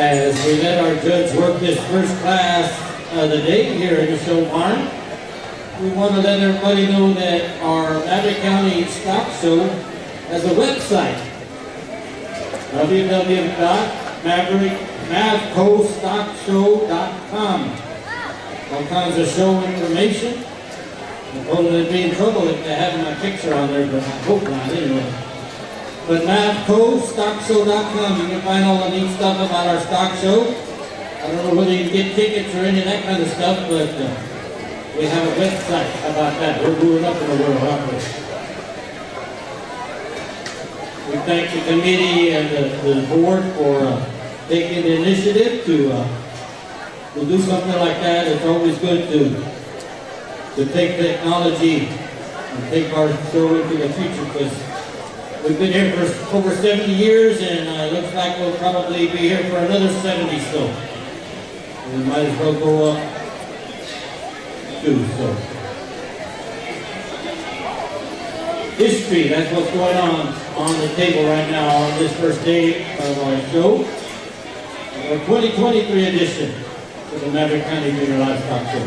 As we let our judge work this first class of the day here in the show barn, we want to let everybody know that our Maverick County Stock Show has a website, www.mavcostockshow.com. All kinds of show information. I'm told they'd be in trouble if they had my picture on there, but I hope not anyway. But MavCoStockShow.com, you can find all the neat stuff about our stock show. I don't know whether you can get tickets or any of that kind of stuff, but we have a website about that. We're moving up in the world, aren't we? We thank the committee and the board for taking the initiative to do something like that. It's always good to take technology and take our show into the future, because we've been here for over 70 years, and it looks like we'll probably be here for another 70 so. We might as well go up too, so. History, that's what's going on the table right now on this first day of our show. Our 2023 edition of the Maverick County Junior Livestock Show.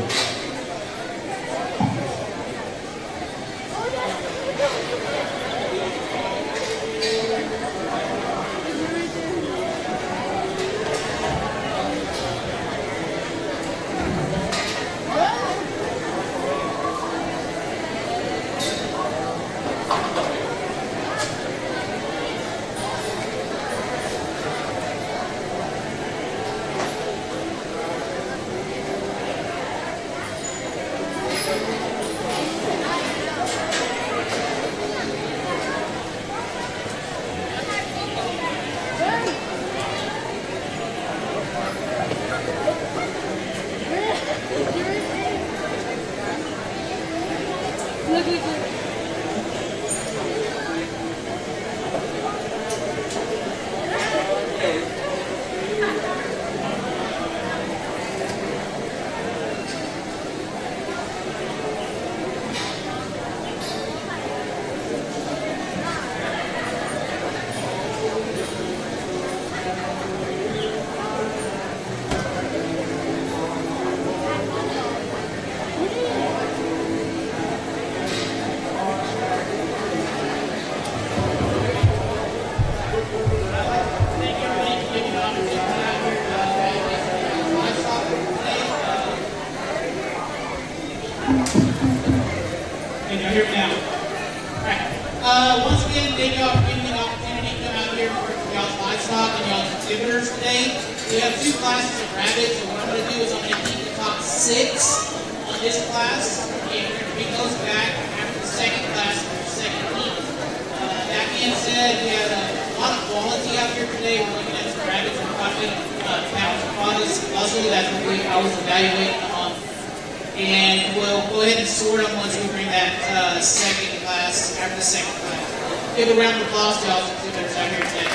Give a round of applause to all the exhibitors out here today.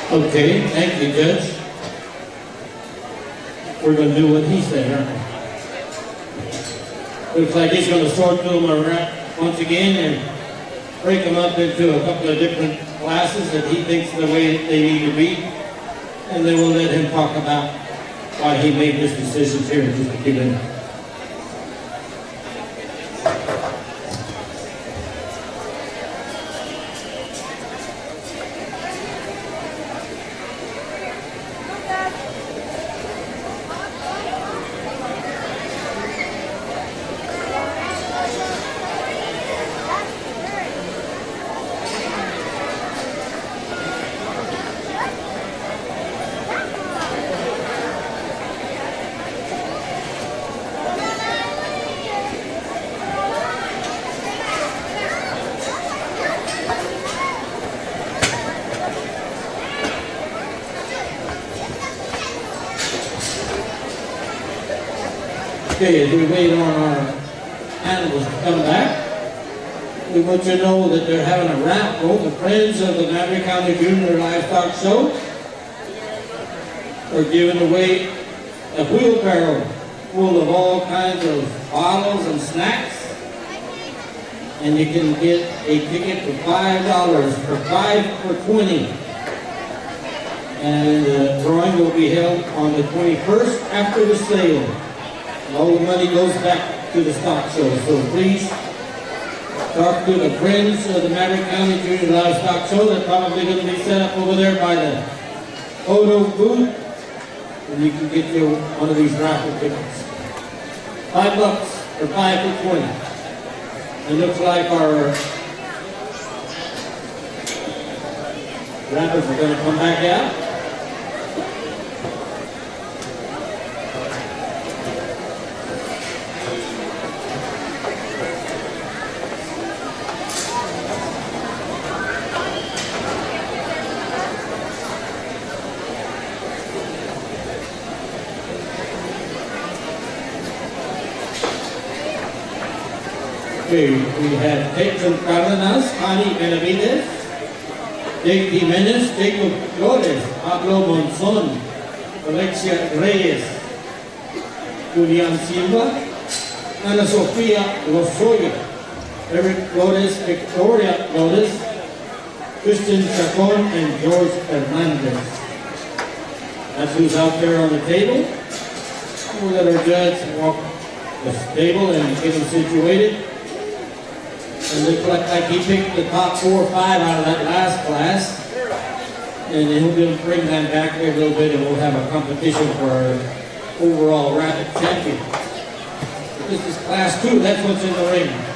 Okay, thank you, Judge. We're going to do what he said, aren't we? Looks like he's going to sort them around once again and break them up into a couple of different classes that he thinks the way they need to be. And then we'll let him talk about why he made this decision here in just a few minutes. Okay, as we wait on our animals to come back, we want you to know that they're having a raffle. The Friends of the Maverick County Junior Livestock Show are giving away a wheelbarrow full of all kinds of bottles and snacks. and you can get a ticket for $5 for 5 for 20. And the drawing will be held on the 21st after the sale. All the money goes back to the stock show. So please talk to the friends of the Maverick County Junior Livestock Show. They're probably going to be set up over there by the photo booth. And you can get your one of these raffle tickets. $5 for 5 for 20. It looks like our wrappers are going to come back out. Okay, we have Jacob Cardenas, Connie Benavides, Jake Jimenez, Jacob Flores, Pablo Monzon, Alexia Reyes, Julian Silva, Ana Sofia Lozoya, Eric Flores, Victoria Flores, Christian Chacon, and George Hernandez. That's who's out there on the table. We'll let our judge walk the table and get them situated. It looks like he picked the top 4 or 5 out of that last class. And then he'll be able to bring them back there a little bit and we'll have a competition for our overall rabbit champion. This is class 2, that's what's in the ring.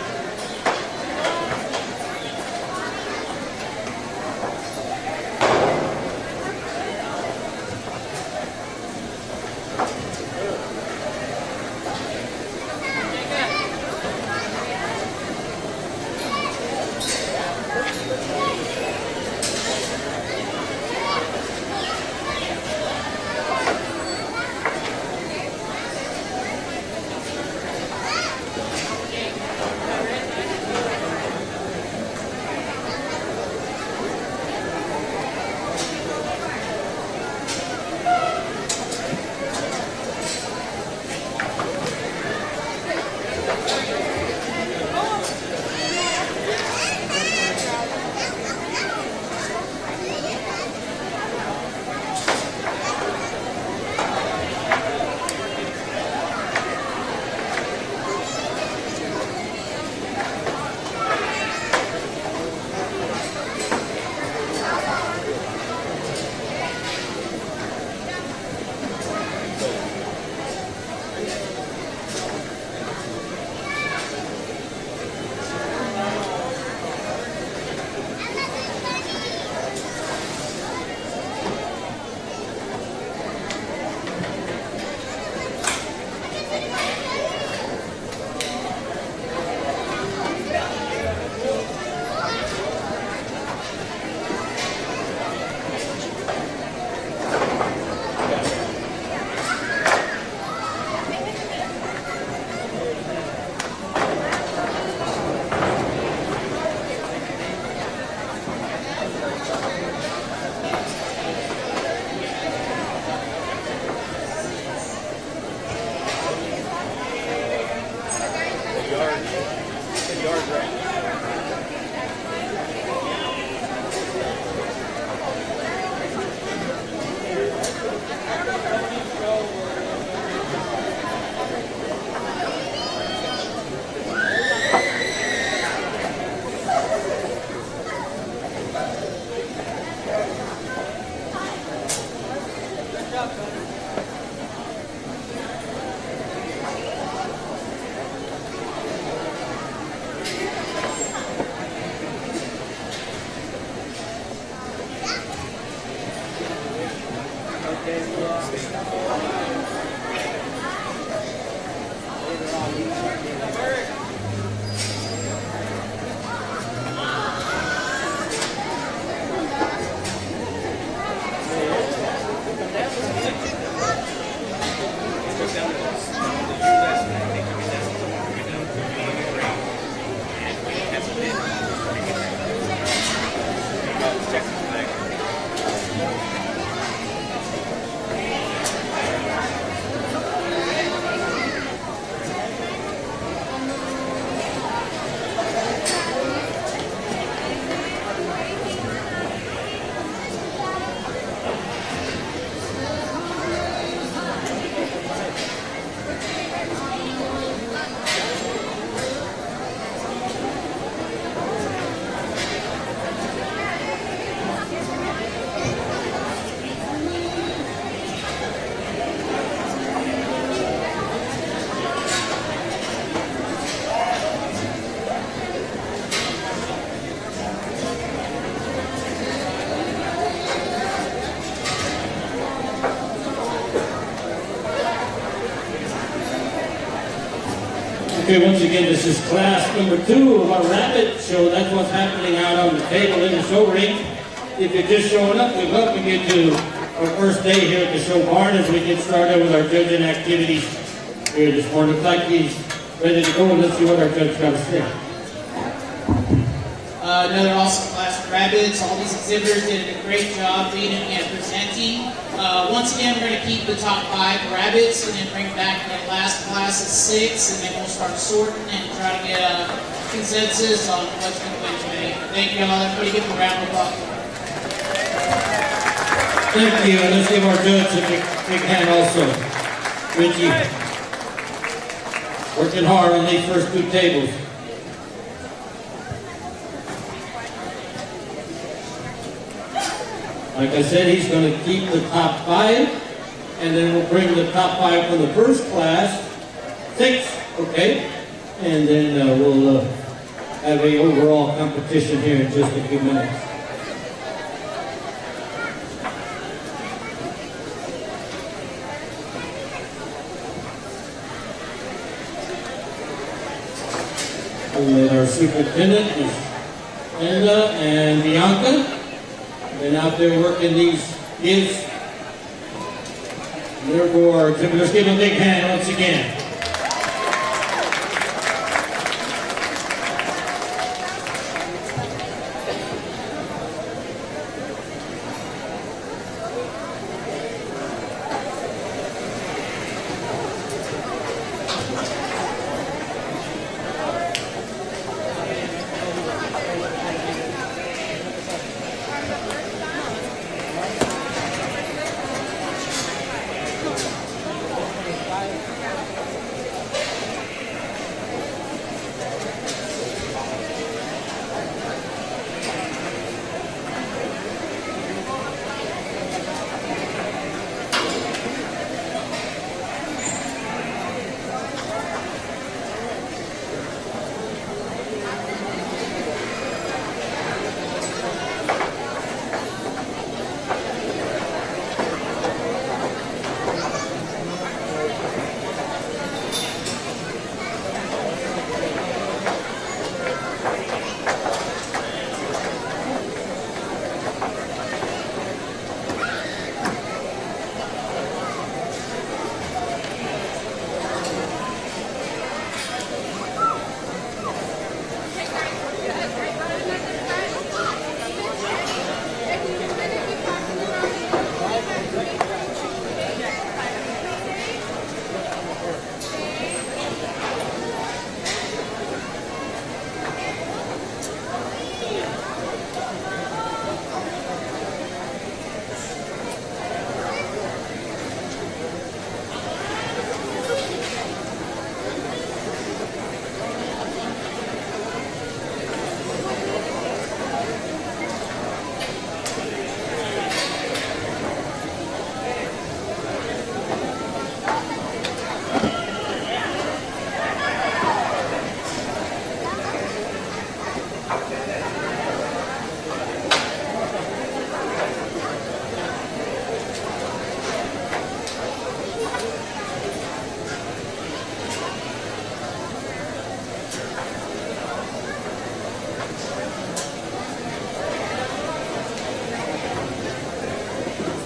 Okay, once again, this is class number 2 of our rabbit show. That's what's happening out on the table in the show ring. If you're just showing up, we welcome you to our first day here at the show barn as we get started with our judging activities here this morning. Looks like he's ready to go, and let's see what our judge got to say. Another awesome class of rabbits. All these exhibitors did a great job feeding and presenting. Once again, we're going to keep the top 5 rabbits and then bring back that last class of 6, and then we'll start sorting and try to get a consensus on what's going to win today. Thank you all. Everybody give them a round of applause. Thank you, and let's give our judge a big hand also. Richie, working hard on these first 2 tables. Like I said, he's going to keep the top 5, and then we'll bring the top 5 from the first class, 6, okay? And then we'll have a overall competition here in just a few minutes. And our superintendent is Linda and Bianca. Been out there working these kids. Therefore, let's give them a big hand once again.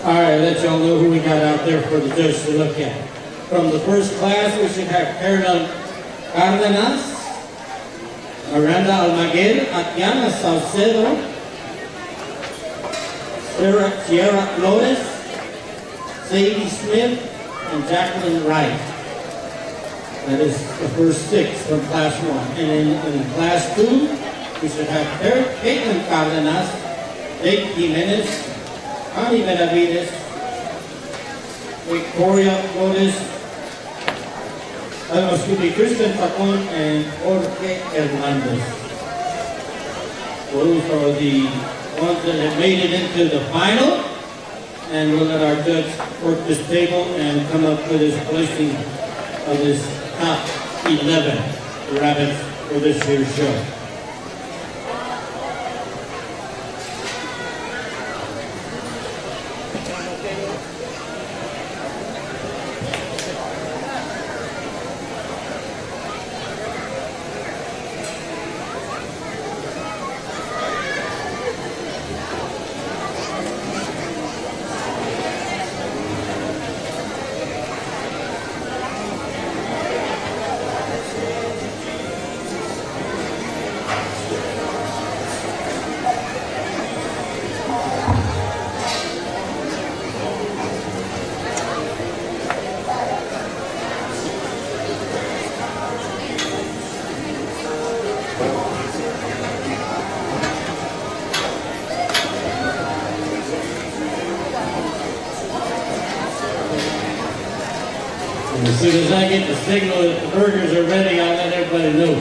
All right, let y'all know who we got out there for the judge to look at. From the first class, we should have Carolyn Cardenas, Miranda Almaguer, Tatiana Salcedo, Sierra Flores, Sadie Smith, and Jacqueline Wright. That is the first 6 from class 1. And in class 2, we should have Caitlin Cardenas, Jake Jimenez, Connie Benavides, Victoria Flores, Christian Tacon, and Jorge Hernandez. Those are the ones that have made it into the final. And we'll let our judge work this table and come up with his placing of his top 11 rabbits for this year's show. And as soon as I get the signal that the burgers are ready, I'll let everybody know.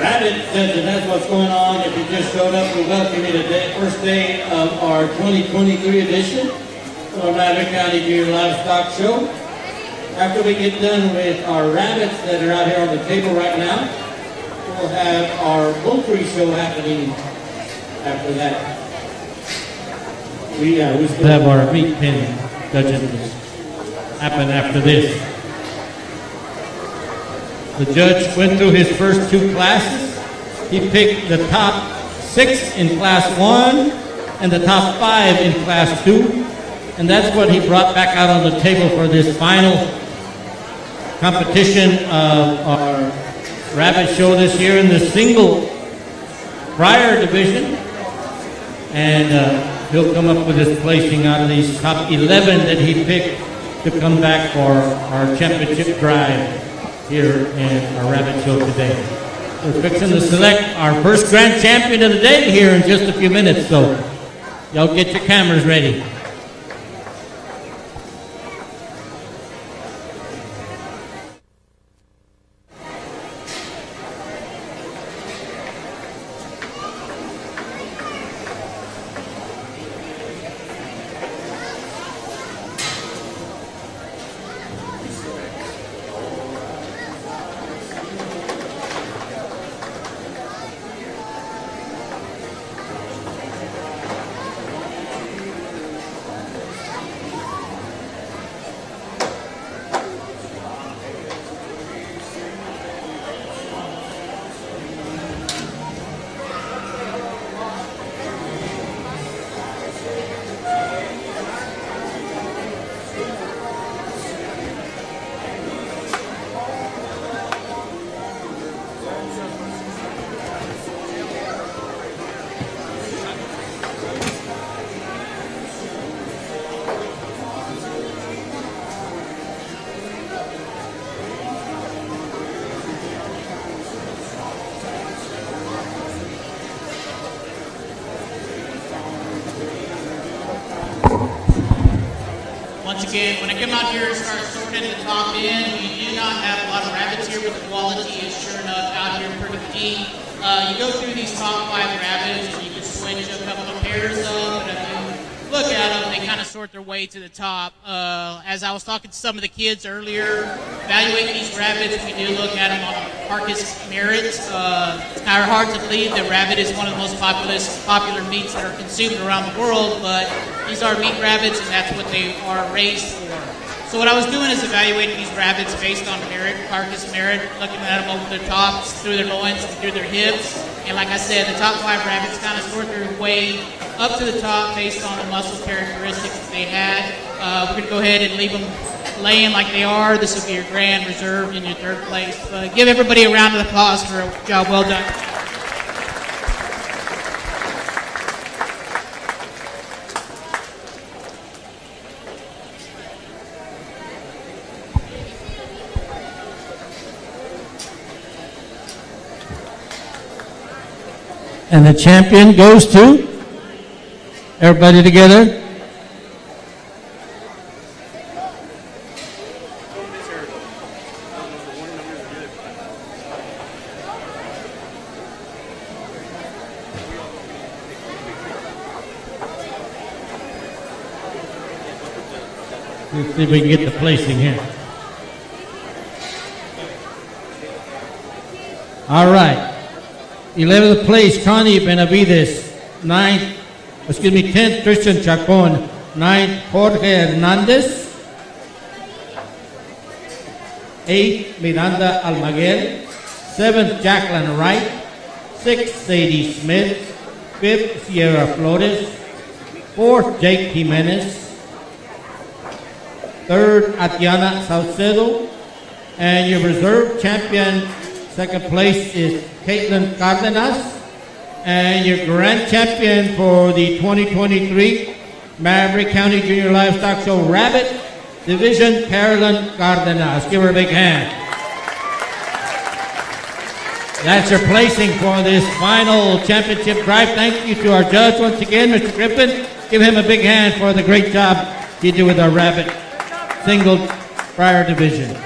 Rabbit says that that's what's going on. If you just showed up, we welcome you today, first day of our 2023 edition of the Madison County Junior Livestock Show. After we get done with our rabbits that are out here on the table right now, we'll have our poultry show happening after that. We still have our meat pen judging happen after this. The judge went through his first 2 classes. He picked the top 6 in class 1 and the top 5 in class 2. And that's what he brought back out on the table for this final competition of our rabbit show this year in the single prior division. And he'll come up with his placing out of these top 11 that he picked to come back for our championship drive here in our rabbit show today. We're fixing to select our first grand champion of the day here in just a few minutes, so y'all get your cameras ready. Once again, when I come out here and start sorting the top end, we do not have a lot of rabbits here, but the quality is sure enough out here pretty deep. You go through these top 5 rabbits and you can switch a couple of pairs up, and if you look at them, they kind of sort their way to the top. As I was talking to some of the kids earlier, evaluating these rabbits, we do look at them on a carcass merit. It's kind of hard to believe that rabbit is one of the most popular meats that are consumed around the world, but these are meat rabbits, and that's what they are raised for. So what I was doing is evaluating these rabbits based on merit, carcass merit, looking at them over their tops, through their loins, and through their hips. And like I said, the top 5 rabbits kind of sort their way up to the top based on the muscle characteristics that they had. We're going to go ahead and leave them laying like they are. This will be your grand reserve in your 3rd place. Give everybody a round of applause for a job well done. And the champion goes to, everybody together. Let's see if we can get the placing here. All right. 11th place, Connie Benavides. 10th, Christian Chacon. 9th, Jorge Hernandez. 8th, Miranda Almaguer. 7th, Jacqueline Wright. 6th, Sadie Smith. 5th, Sierra Flores. 4th, Jake Jimenez. 3rd, Atiana Saucedo. And your reserve champion, 2nd place, is Caitlin Cardenas. And your grand champion for the 2023 Maverick County Junior Livestock Show Rabbit Division, Carolyn Cardenas. Give her a big hand. That's your placing for this final championship drive. Thank you to our judge once again, Mr. Griffin. Give him a big hand for the great job he did with our rabbit single prior division.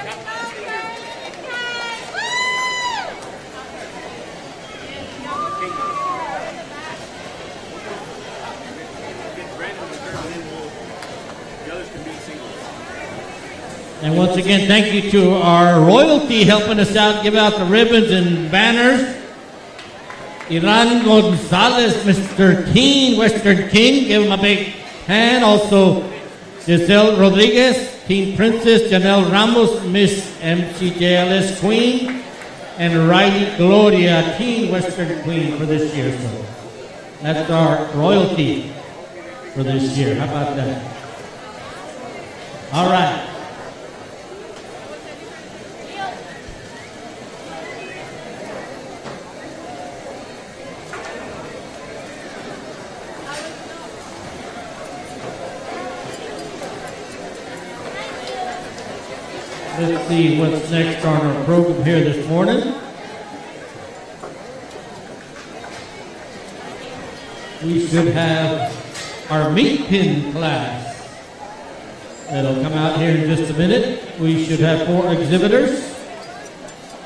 And once again, thank you to our royalty helping us out, give out the ribbons and banners. Iran Gonzalez, Mr. King, Western King, give him a big hand. Also, Giselle Rodriguez, Teen Princess, Janelle Ramos, Miss MCJLS Queen, and Riley Gloria, Teen Western Queen for this year. So that's our royalty for this year. How about that? All right. Let's see what's next on our program here this morning. We should have our meat pin class. That'll come out here in just a minute. We should have 4 exhibitors,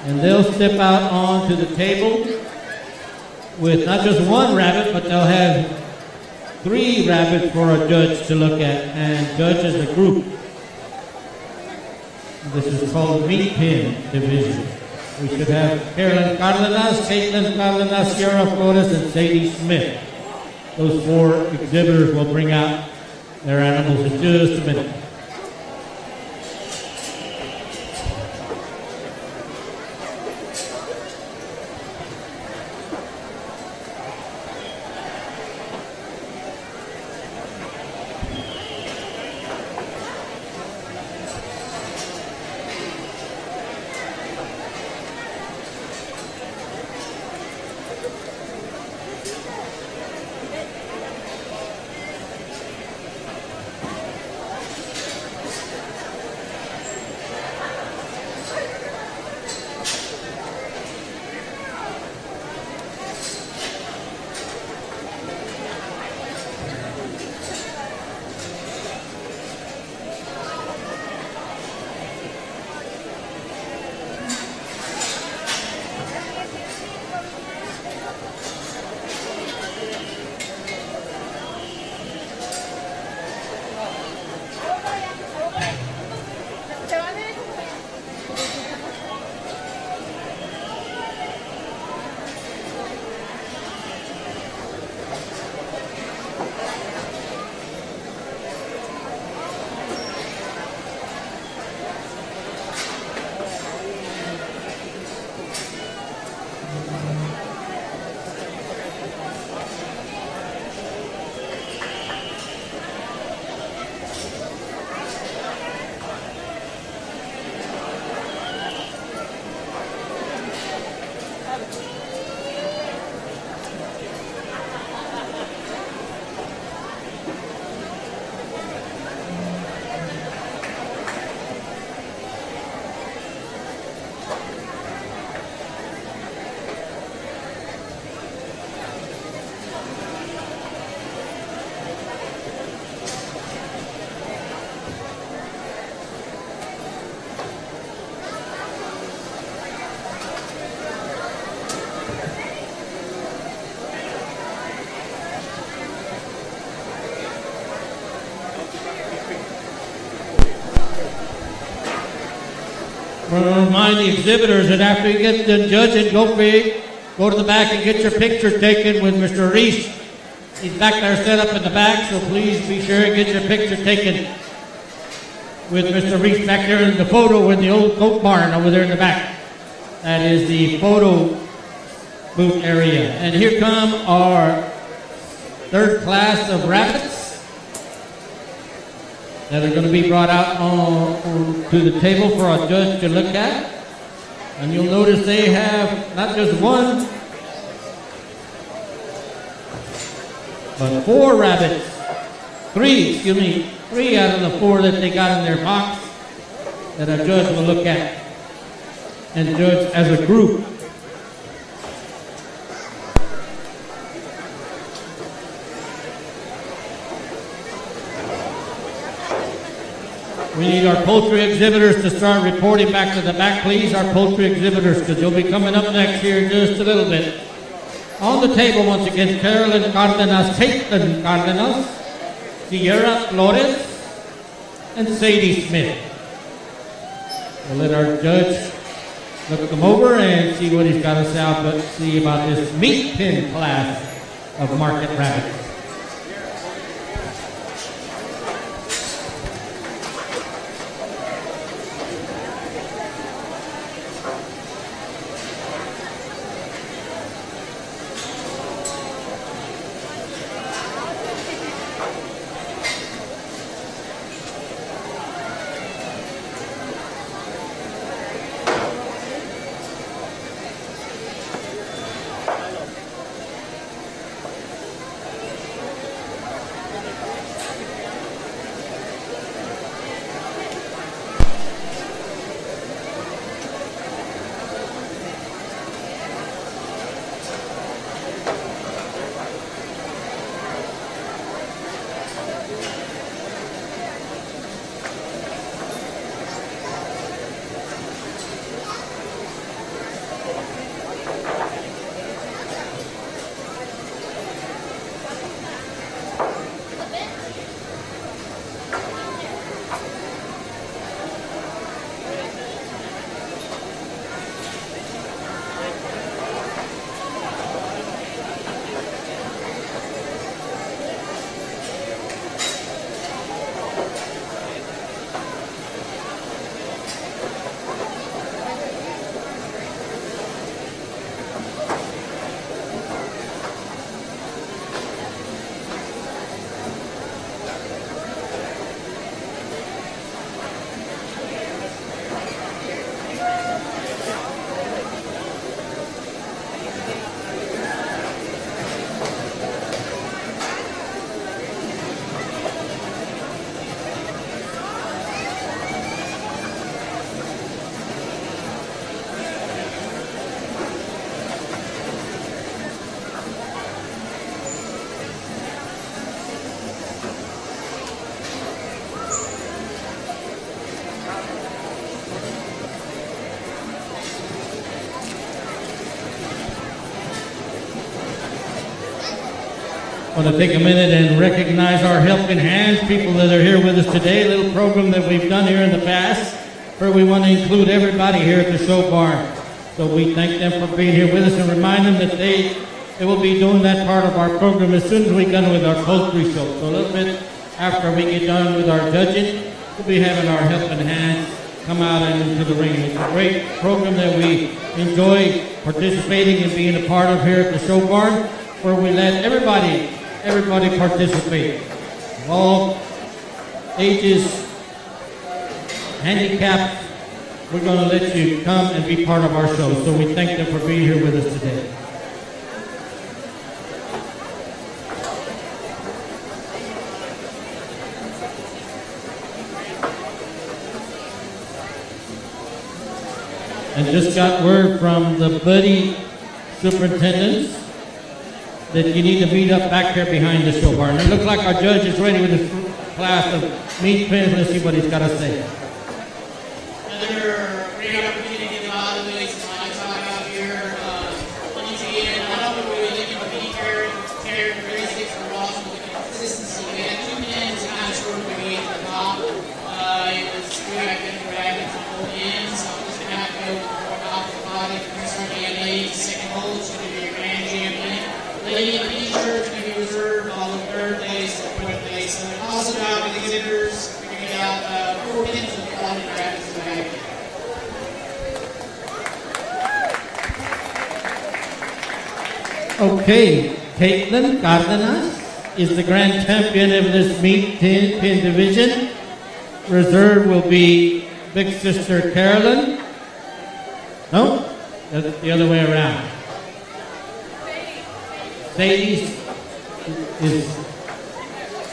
and they'll step out onto the table with not just 1 rabbit, but they'll have 3 rabbits for a judge to look at and judge as a group. This is called meat pin division. We should have Carolyn Cardenas, Caitlin Cardenas, Sierra Flores, and Sadie Smith. Those 4 exhibitors will bring out their animals in just a minute. I want to remind the exhibitors that after you get the judging, go to the back and get your picture taken with Mr. Reese. He's back there set up in the back, so please be sure and get your picture taken with Mr. Reese back there in the photo in the old coat barn over there in the back. That is the photo booth area. And here come our 3rd class of rabbits that are going to be brought out to the table for our judge to look at. And you'll notice they have not just 1, but 4 rabbits. 3 out of the 4 that they got in their box that our judge will look at and judge as a group. We need our poultry exhibitors to start reporting back to the back, please. Our poultry exhibitors, because you'll be coming up next here in just a little bit. On the table once again, Carolyn Cardenas, Caitlin Cardenas, Sierra Flores, and Sadie Smith. We'll let our judge look them over and see what he's got to say about this meat pin class of market rabbits. I want to take a minute and recognize our helping hands, people that are here with us today. A little program that we've done here in the past, where we want to include everybody here at the show barn. So we thank them for being here with us and remind them that they will be doing that part of our program as soon as we're done with our poultry show. So a little bit after we get done with our judging, we'll be having our helping hands come out and into the ring. It's a great program that we enjoy participating and being a part of here at the show barn, where we let everybody participate. All ages, handicapped, we're going to let you come and be part of our show. So we thank them for being here with us today. And just got word from the buddy superintendents that you need to meet up back here behind the show barn. It looks like our judge is ready with his class of meat pins. Let's see what he's got to say. Another great opportunity to get a lot of ways to talk out here. Once again, not only were we looking for meat characteristics, but also looking at consistency. We had 2 pins and kind of short of the to the top. It was good. I couldn't grab it from both ends, so I'm just going to have to go with off the body. First one, the lady, second hole, it's going to be your grand champion. Lady in the t-shirt is going to be reserved all the third place and fourth place. So an awesome job with the exhibitors. We're going to get out 4 pins of quality rabbits in the bag. Okay, Caitlin Cardenas is the grand champion of this meat pin division. Reserve will be Big Sister Carolyn. No, that's the other way around. Sadie is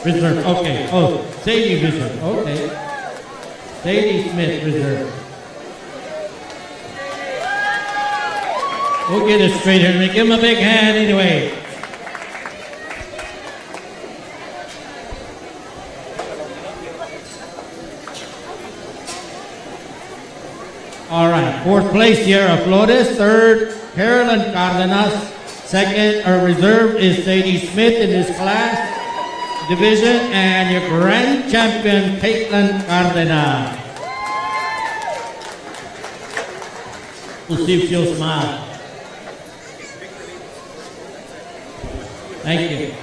reserve. Okay. Oh, Sadie reserve. Okay. Sadie Smith reserve. We'll get it straight, Henry. Give him a big hand anyway. All right, fourth place, Sierra Flores. Third, Carolyn Cardenas. Second, our reserve is Sadie Smith in this class division, and your grand champion, Caitlin Cardenas. We'll see if she'll smile. Thank you.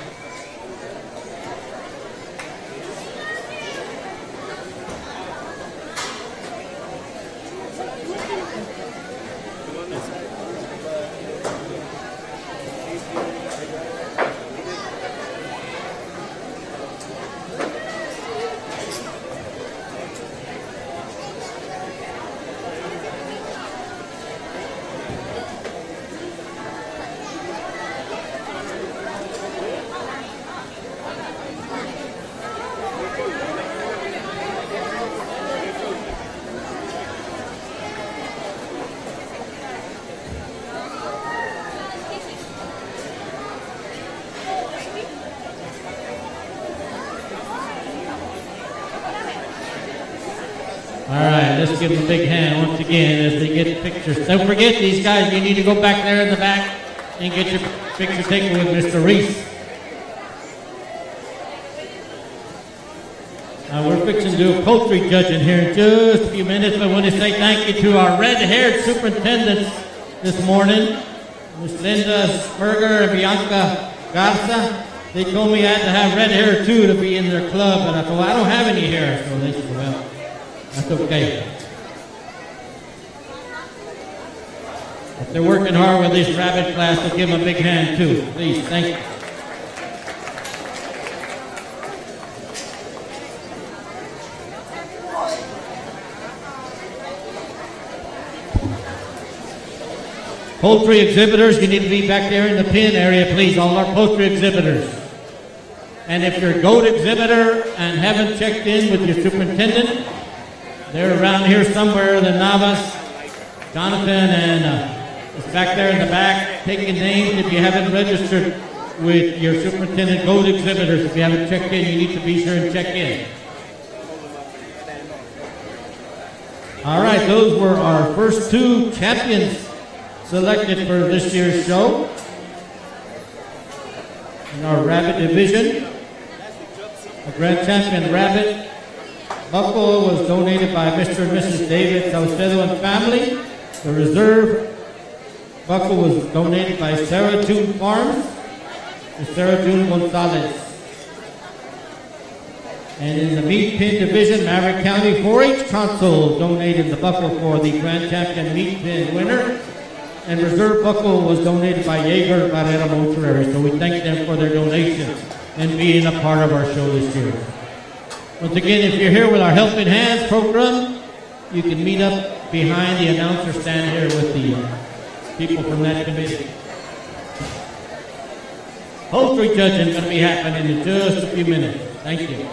All right, let's give them a big hand once again as they get pictures. Don't forget these guys, you need to go back there in the back and get your picture taken with Mr. Reese. We're fixing to do a poultry judging here in just a few minutes, but I want to say thank you to our red-haired superintendents this morning, Miss Linda Sperger and Bianca Garza. They told me I had to have red hair too to be in their club, and I thought, well, I don't have any hair, so they said, well, that's okay. If they're working hard with this rabbit class, I'll give them a big hand too. Please, thank you. Poultry exhibitors, you need to be back there in the pin area, please, all our poultry exhibitors. And if you're a goat exhibitor and haven't checked in with your superintendent, they're around here somewhere, the Navas, Jonathan, and it's back there in the back, taking names. If you haven't registered with your superintendent goat exhibitors, if you haven't checked in, you need to be sure and check in. All right, those were our first two champions selected for this year's show. In our rabbit division, the grand champion rabbit buckle was donated by Mr. and Mrs. David Salcedo and family. The reserve buckle was donated by Sarah June Farms to Sarah June Gonzalez. And in the meat pin division, Maverick County 4-H Council donated the buckle for the grand champion meat pin winner. And reserve buckle was donated by Jaeger Barrera Monterrey. So we thank them for their donation and being a part of our show this year. Once again, if you're here with our Helping Hands program, you can meet up behind the announcer stand here with the people from that committee. Poultry judging is going to be happening in just a few minutes. Thank you.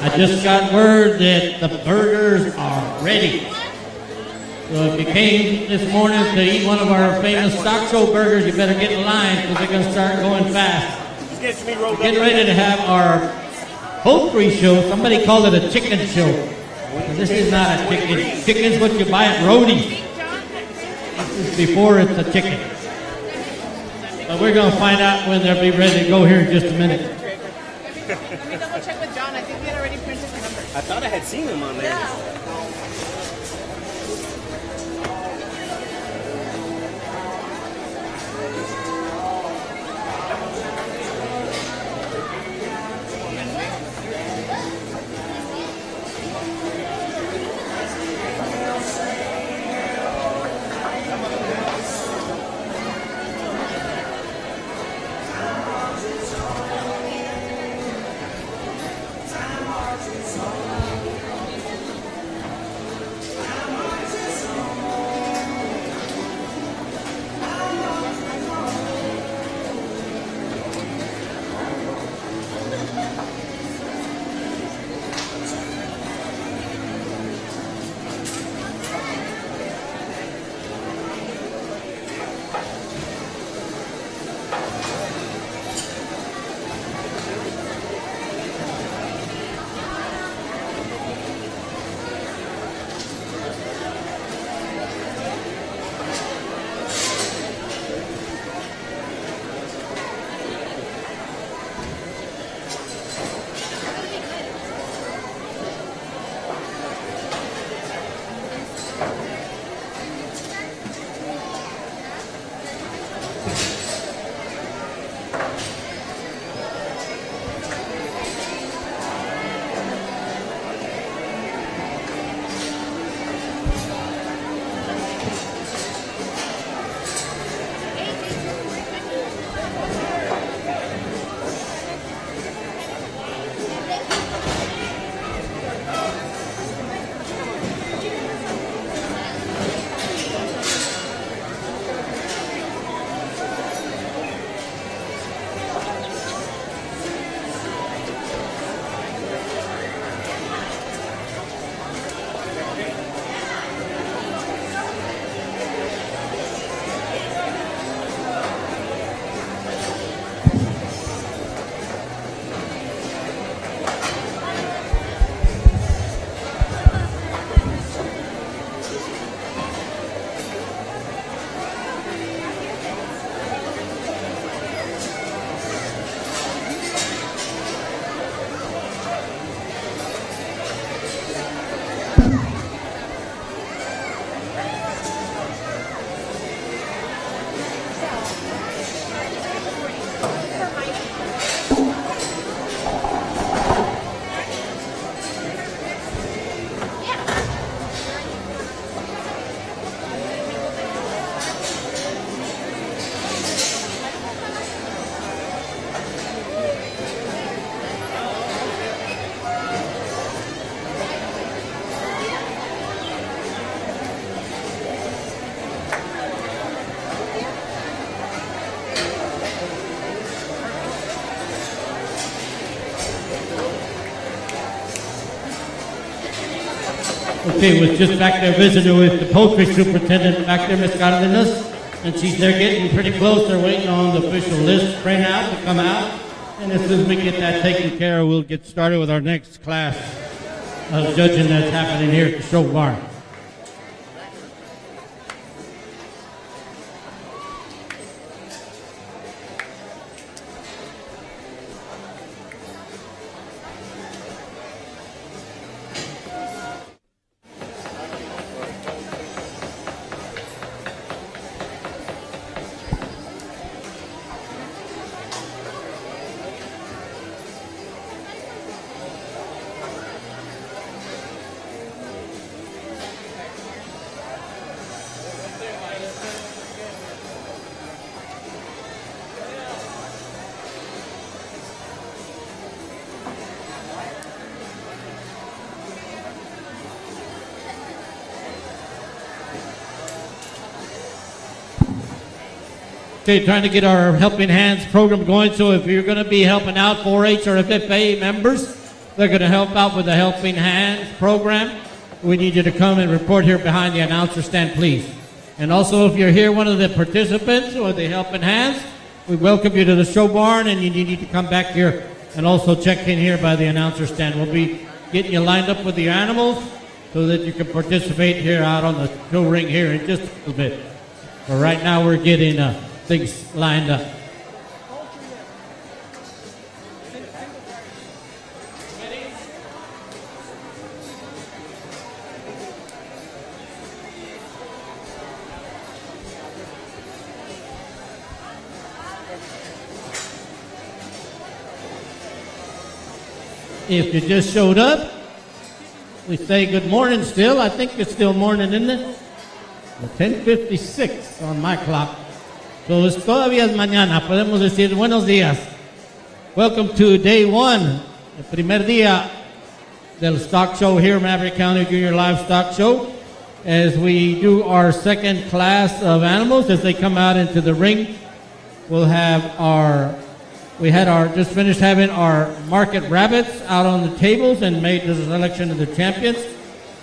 I just got word that the burgers are ready. So if you came this morning to eat one of our famous stock show burgers, you better get in line because they're going to start going fast. We're getting ready to have our poultry show. Somebody called it a chicken show. And this is not a chicken. Chicken's what you buy at Roadie's. This is before it's a chicken. But we're going to find out when they'll be ready to go here in just a minute. Let me double check with John. I think he had already printed the number. I thought I had seen him on there. Yeah. Okay, was just back there visiting with the poultry superintendent back there, Miss Cardenas, and she's there getting pretty close. They're waiting on the official list print out to come out, and as soon as we get that taken care of, we'll get started with our next class of judging that's happening here at the show barn. Okay, trying to get our Helping Hands program going. So if you're going to be helping out 4-H or FFA members, They're going to help out with the Helping Hands program. We need you to come and report here behind the announcer stand, please. And also, if you're here, one of the participants or the Helping Hands, we welcome you to the show barn, and you need to come back here and also check in here by the announcer stand. We'll be getting you lined up with the animals so that you can participate here out on the show ring here in just a little bit. But right now, we're getting things lined up. If you just showed up, we say good morning still. I think it's still morning, isn't it? 10:56 on my clock. So es todavía es mañana. Podemos decir buenos días. Welcome to day one, el primer día del stock show here, Maverick County Junior Livestock Show. As we do our second class of animals, as they come out into the ring, we'll have just finished having our market rabbits out on the tables and made the selection of the champions.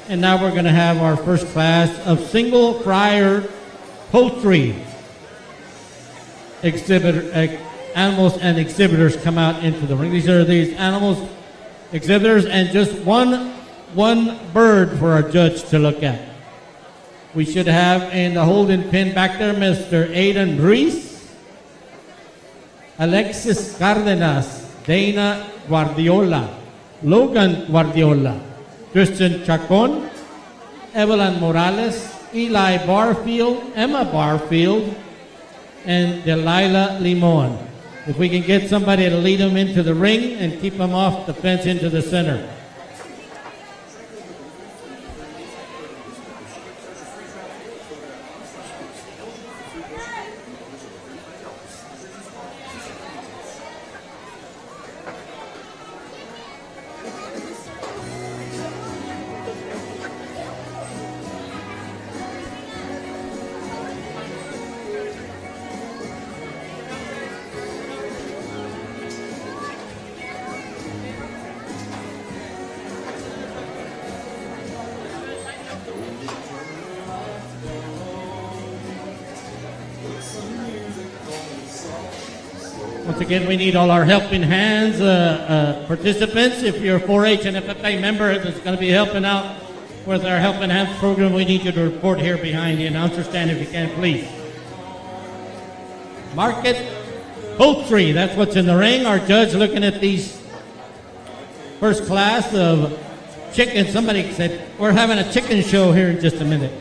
And now we're going to have our first class of single fryer poultry animals and exhibitors come out into the ring. These are these animals, exhibitors, and just one bird for our judge to look at. We should have in the holding pen back there, Mr. Aidan Ruiz, Alexis Cardenas, Dana Guardiola, Logan Guardiola, Christian Chacon, Evelyn Morales, Eli Barfield, Emma Barfield, and Delilah Limon. If we can get somebody to lead them into the ring and keep them off the fence into the center. Once again, we need all our helping hands, participants. If you're a 4-H and FFA member that's going to be helping out with our helping hands program, we need you to report here behind the announcer stand if you can, please. Market Poultry, that's what's in the ring. Our judge looking at these first class of chicken. Somebody said, we're having a chicken show here in just a minute.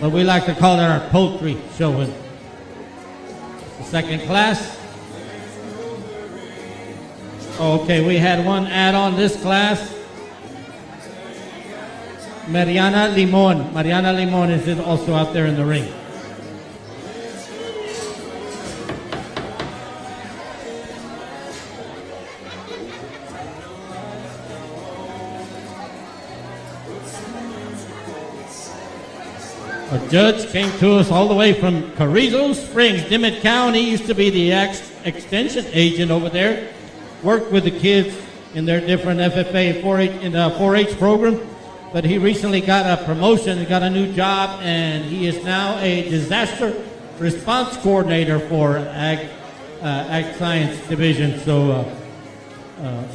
But we like to call it our poultry show. The second class. Okay, we had one add-on this class. Mariana Limon. Mariana Limon is also out there in the ring. A judge came to us all the way from Carrizo Springs, Dimmitt County. Used to be the extension agent over there. Worked with the kids in their different FFA 4-H program. But he recently got a promotion, he got a new job, and he is now a disaster response coordinator for Ag Science Division. So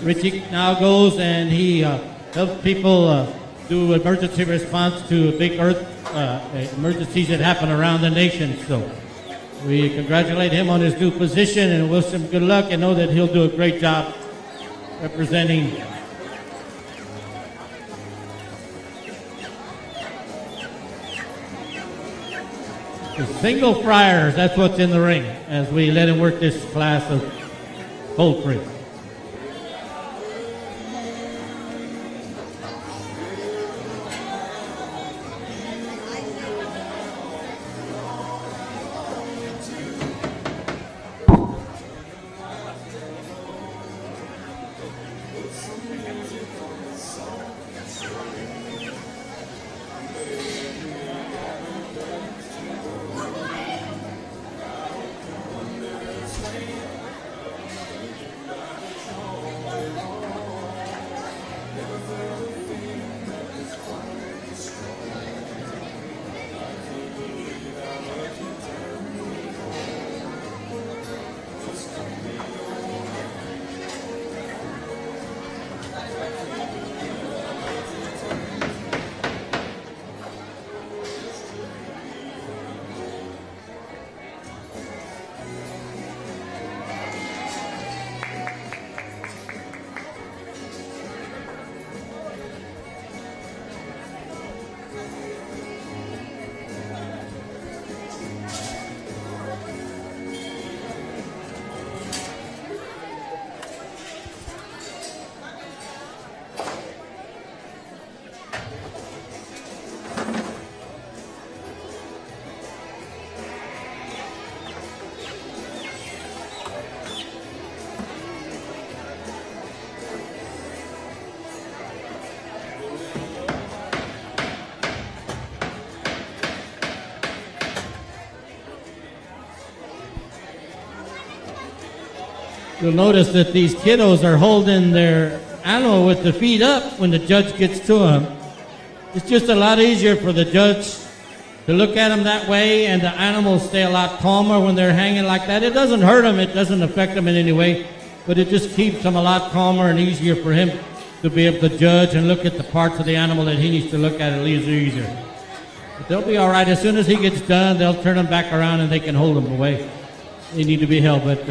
Richie now goes and he helps people do emergency response to big earth emergencies that happen around the nation. So we congratulate him on his new position and wish him good luck and know that he'll do a great job representing the single fryers. That's what's in the ring as we let him work this class of poultry. You'll notice that these kiddos are holding their animal with the feet up when the judge gets to them. It's just a lot easier for the judge to look at them that way, and the animals stay a lot calmer when they're hanging like that. It doesn't hurt them, it doesn't affect them in any way, but it just keeps them a lot calmer and easier for him to be able to judge and look at the parts of the animal that he needs to look at. It leaves it easier. But they'll be all right. As soon as he gets done, they'll turn them back around and they can hold them away. They need to be held, but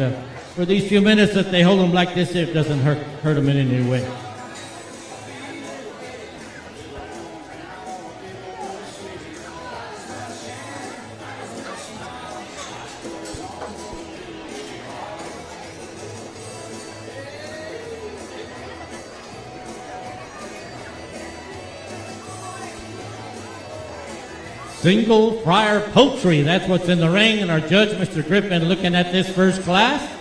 for these few minutes that they hold them like this, it doesn't hurt them in any way. Single fryer poultry, that's what's in the ring, and our judge, Mr. Griffin, looking at this first class.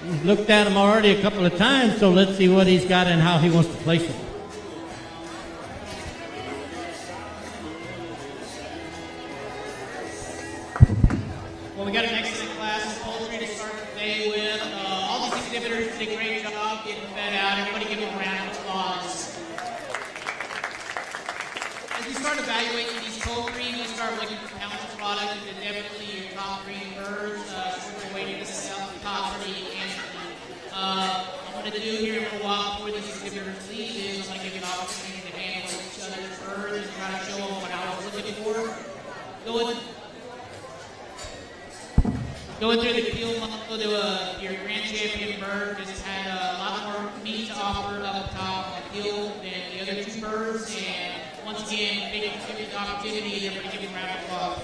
He's looked at him already a couple of times, so let's see what he's got and how he wants to place it. Well, we got an excellent class of poultry to start the day with. All these exhibitors did a great job getting fed out. Everybody give them a round of applause. As we start evaluating these poultry, we start looking for pounds of product, and definitely your top breeding birds. We're waiting to sell the top breeding animals. I'm going to do here for a while before these exhibitors leave is I'm going to give you an opportunity to handle each other's birds and try to show them what I was looking for. Going through the field muscle to your grand champion bird just had a lot more meat to offer up top on the field than the other two birds. And once again, big opportunity. Everybody give him a round of applause.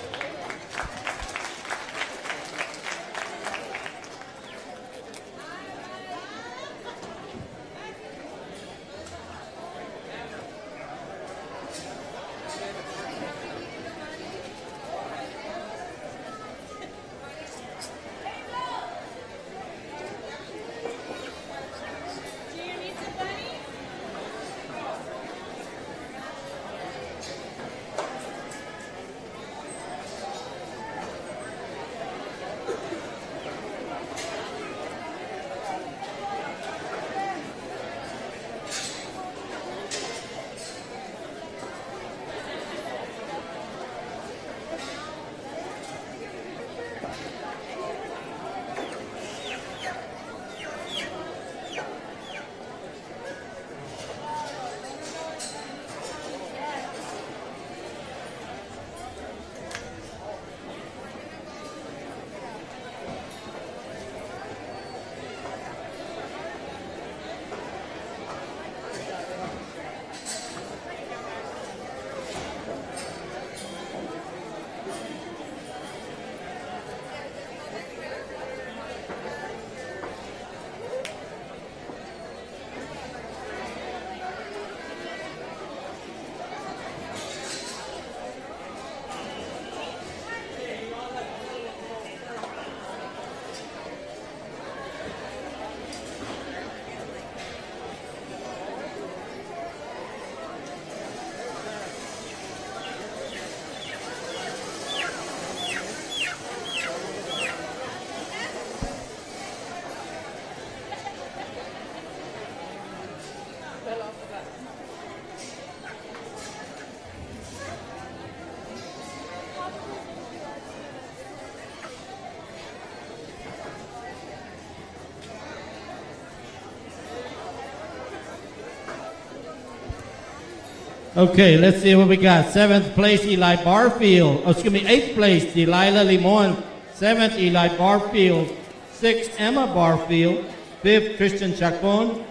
Okay, let's see what we got. 7th place, Eli Barfield. Oh, excuse me, 8th place, Delilah Limon. 7th, Eli Barfield. 6th, Emma Barfield. 5th, Christian Chacon.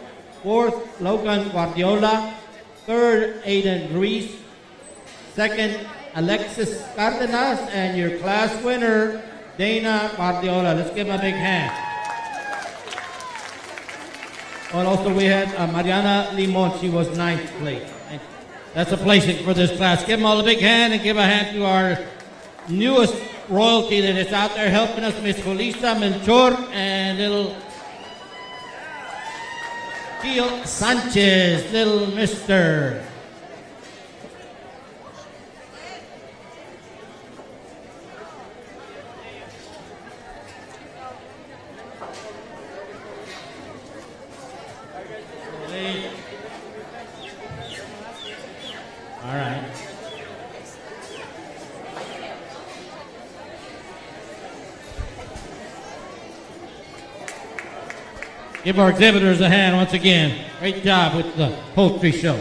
4th, Logan Guardiola. 3rd, Aiden Reese. 2nd, Alexis Cardenas. And your class winner, Dana Guardiola. Let's give him a big hand. And also we had Mariana Limon. She was 9th place. That's a placing for this class. Give them all a big hand and give a hand to our newest royalty that is out there helping us, Miss Julissa Menchor and little Gil Sanchez, little Mr. Give our exhibitors a hand once again. Great job with the poultry show.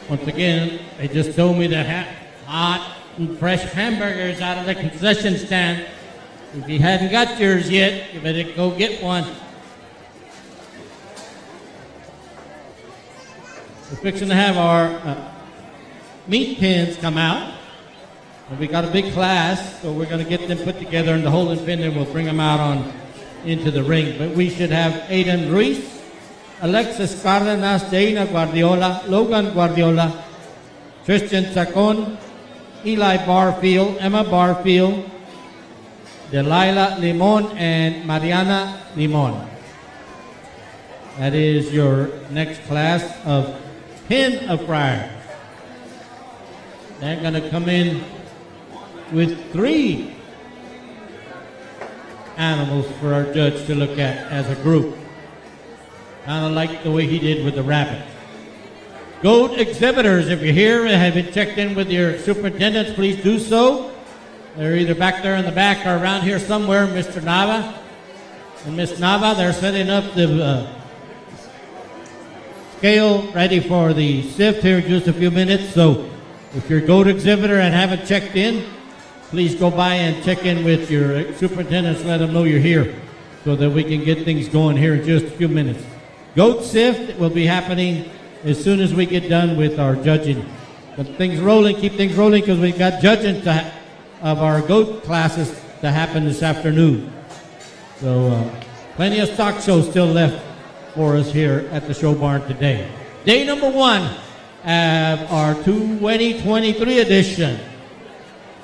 Once again, they just told me to have hot and fresh hamburgers out of the concession stand. If you hadn't got yours yet, you better go get one. We're fixing to have our meat pins come out. And we got a big class, so we're going to get them put together in the holding pen, and we'll bring them out on into the ring. But we should have Aiden Ruiz, Alexis Cardenas, Dana Guardiola, Logan Guardiola, Christian Chacon, Eli Barfield, Emma Barfield, Delilah Limon, and Mariana Limon. That is your next class of pin of fryers. They're going to come in with 3 animals for our judge to look at as a group. Kind of like the way he did with the rabbit. Goat exhibitors, if you're here and have been checked in with your superintendents, please do so. They're either back there in the back or around here somewhere. Mr. Nava and Miss Nava, they're setting up the scale ready for the sift here in just a few minutes. So if you're a goat exhibitor and haven't checked in, please go by and check in with your superintendents. Let them know you're here so that we can get things going here in just a few minutes. Goat sift will be happening as soon as we get done with our judging. But things rolling, keep things rolling, because we've got judging of our goat classes to happen this afternoon. So plenty of stock shows still left for us here at the show barn today. Day number 1 of our 2023 edition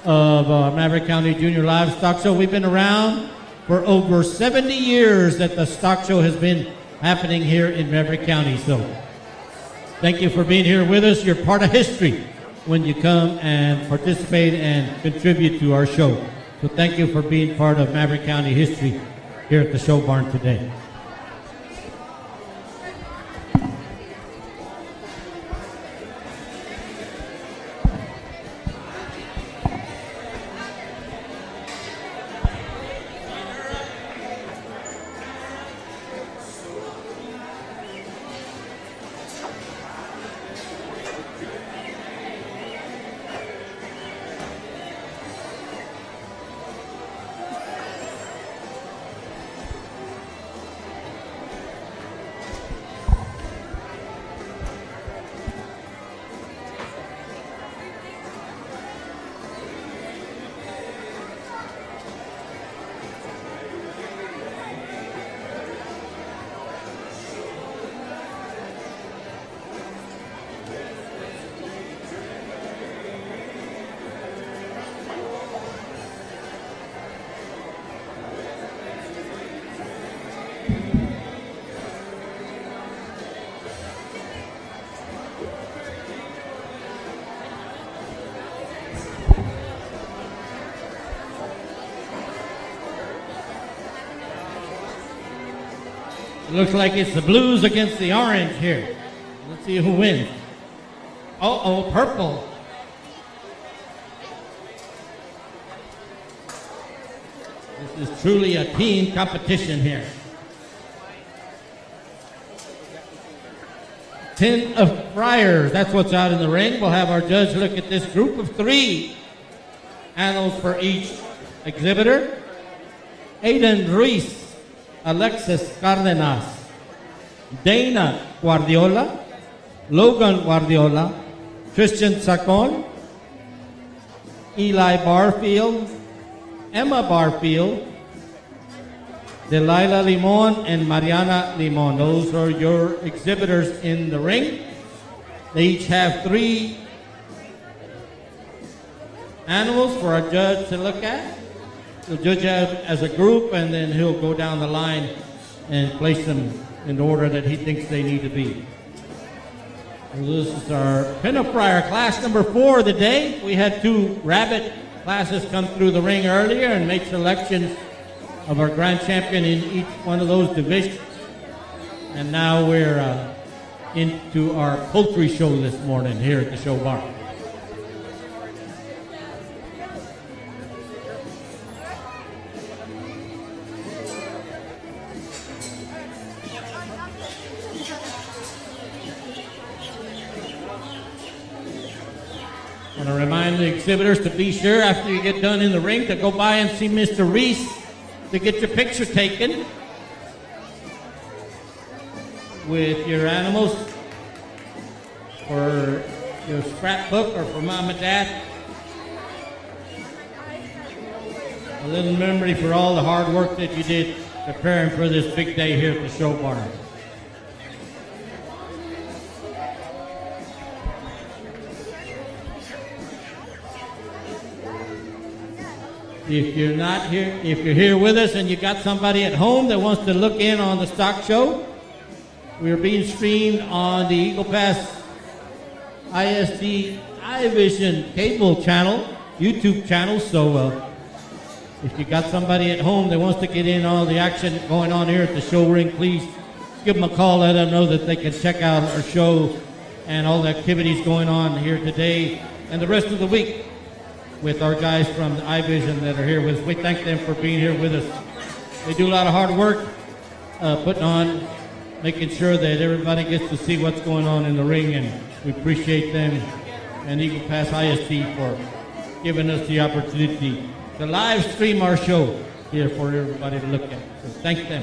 of Maverick County Junior Livestock Show. We've been around for over 70 years that the stock show has been happening here in Maverick County. So thank you for being here with us. You're part of history when you come and participate and contribute to our show. So thank you for being part of Maverick County history here at the show barn today. Looks like it's the blues against the orange here. Let's see who wins. Uh-oh, purple. This is truly a team competition here. 10 of Friars, that's what's out in the ring. We'll have our judge look at this group of 3 animals for each exhibitor. Aiden Ruiz, Alexis Cardenas, Dana Guardiola, Logan Guardiola, Christian Sacon, Eli Barfield, Emma Barfield, Delilah Limon, and Mariana Limon. Those are your exhibitors in the ring. They each have 3 animals for our judge to look at. The judge as a group, and then he'll go down the line and place them in the order that he thinks they need to be. Well, this is our pinup fryer class number 4 of the day. We had 2 rabbit classes come through the ring earlier and make selections of our grand champion in each one of those divisions. And now we're into our poultry show this morning here at the show bar. I want to remind the exhibitors to be sure after you get done in the ring to go by and see Mr. Reese to get your picture taken with your animals for your scrapbook or for mom and dad. A little memory for all the hard work that you did preparing for this big day here at the show barn. If you're not here, if you're here with us and you got somebody at home that wants to look in on the stock show, we're being streamed on the Eagle Pass ISD iVision cable channel, YouTube channel. So if you got somebody at home that wants to get in on all the action going on here at the show ring, please give them a call. Let them know that they can check out our show and all the activities going on here today and the rest of the week with our guys from the iVision that are here with us. We thank them for being here with us. They do a lot of hard work putting on, making sure that everybody gets to see what's going on in the ring, and we appreciate them and Eagle Pass ISD for giving us the opportunity to live stream our show here for everybody to look at. So thank them.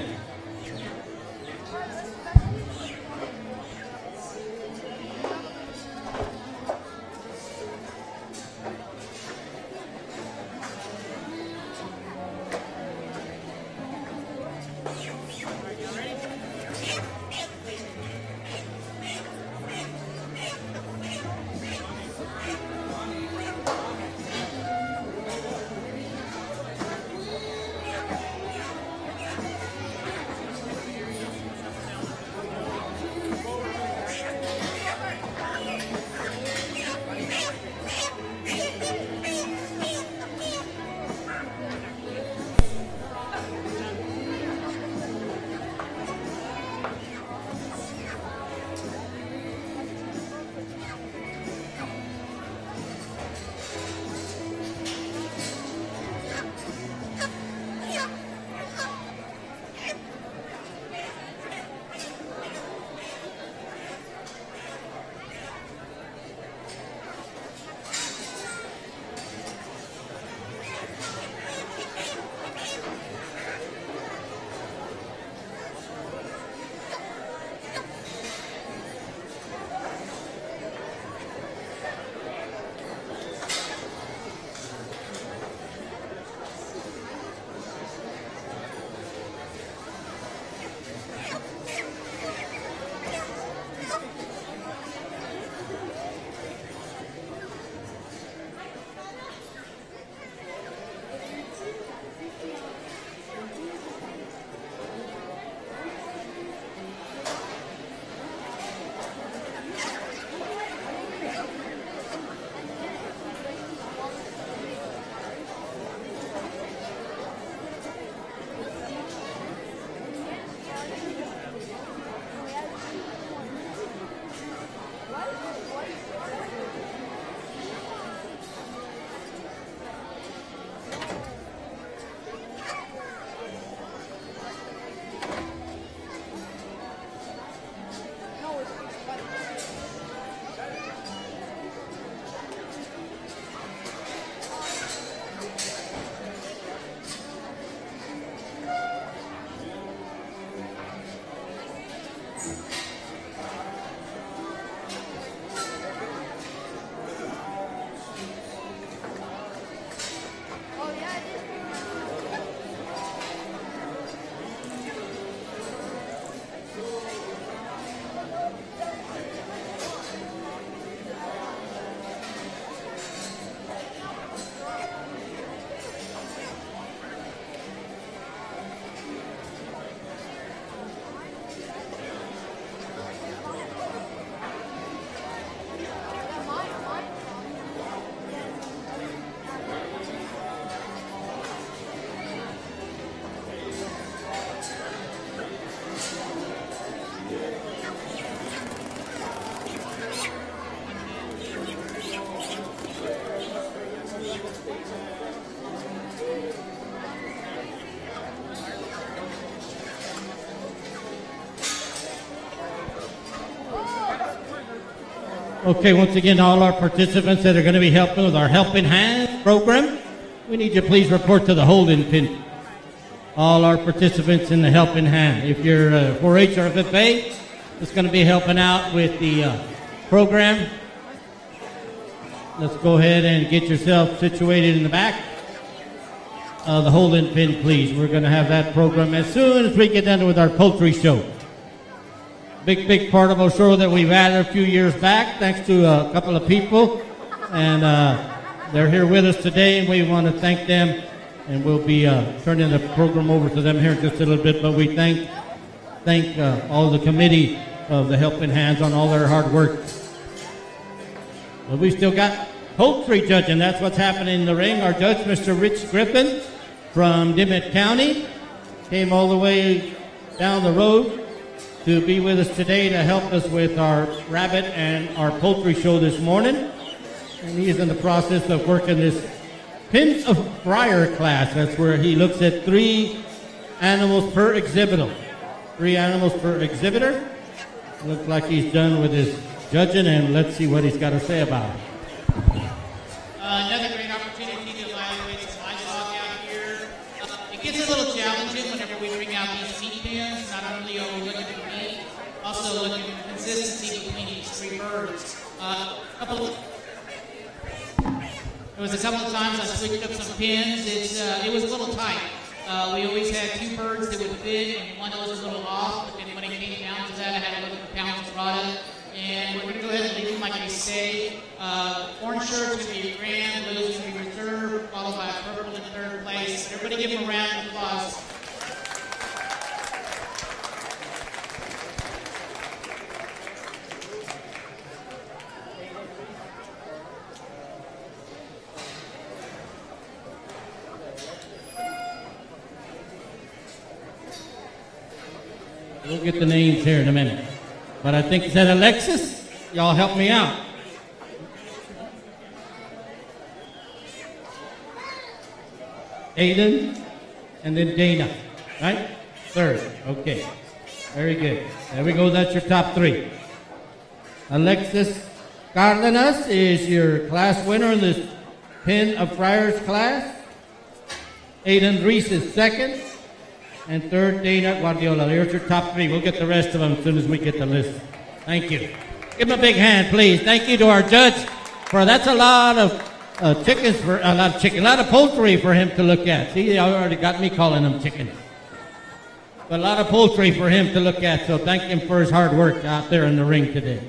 Okay, once again, all our participants that are going to be helping with our Helping Hand program, we need you to please report to the holding pin. All our participants in the Helping Hand. If you're 4-H or FFA, it's going to be helping out with the program. Let's go ahead and get yourself situated in the back. The holding pin, please. We're going to have that program as soon as we get done with our poultry show. Big part of our show that we've added a few years back, thanks to a couple of people. And they're here with us today, and we want to thank them. And we'll be turning the program over to them here in just a little bit. But we thank all the committee of the Helping Hands on all their hard work. But we still got poultry judging. That's what's happening in the ring. Our judge, Mr. Rich Griffin from Dimmitt County, came all the way down the road to be with us today to help us with our rabbit and our poultry show this morning. And he is in the process of working this pin of fryer class. That's where he looks at 3 animals per exhibitor. 3 animals per exhibitor. Looks like he's done with his judging, and let's see what he's got to say about it. Another great opportunity to evaluate this livestock out here. It gets a little challenging whenever we bring out these meat pins. Not only are we looking for meat, also looking for consistency between these 3 birds. There was a couple of times I switched up some pins. It was a little tight. We always had 2 birds that would fit, and one was a little off. But then when it came down to that, I had to look at the pounds product. And we're going to go ahead and leave them like they say. Orange shirt's going to be grand, blue's going to be reserved, followed by purple in 3rd place. Everybody give them a round of applause. We'll get the names here in a minute. But I think, is that Alexis? Y'all help me out. Aiden, and then Dana, right? 3rd, okay. Very good. There we go, that's your top 3. Alexis Cardenas is your class winner in this Pin of Friars class. Aiden Reese is 2nd. And 3rd, Dana Guardiola. There's your top 3. We'll get the rest of them as soon as we get the list. Thank you. Give him a big hand, please. Thank you to our judge for that's a lot of chickens for a lot of poultry for him to look at. See, they already got me calling them chickens. But a lot of poultry for him to look at. So thank him for his hard work out there in the ring today.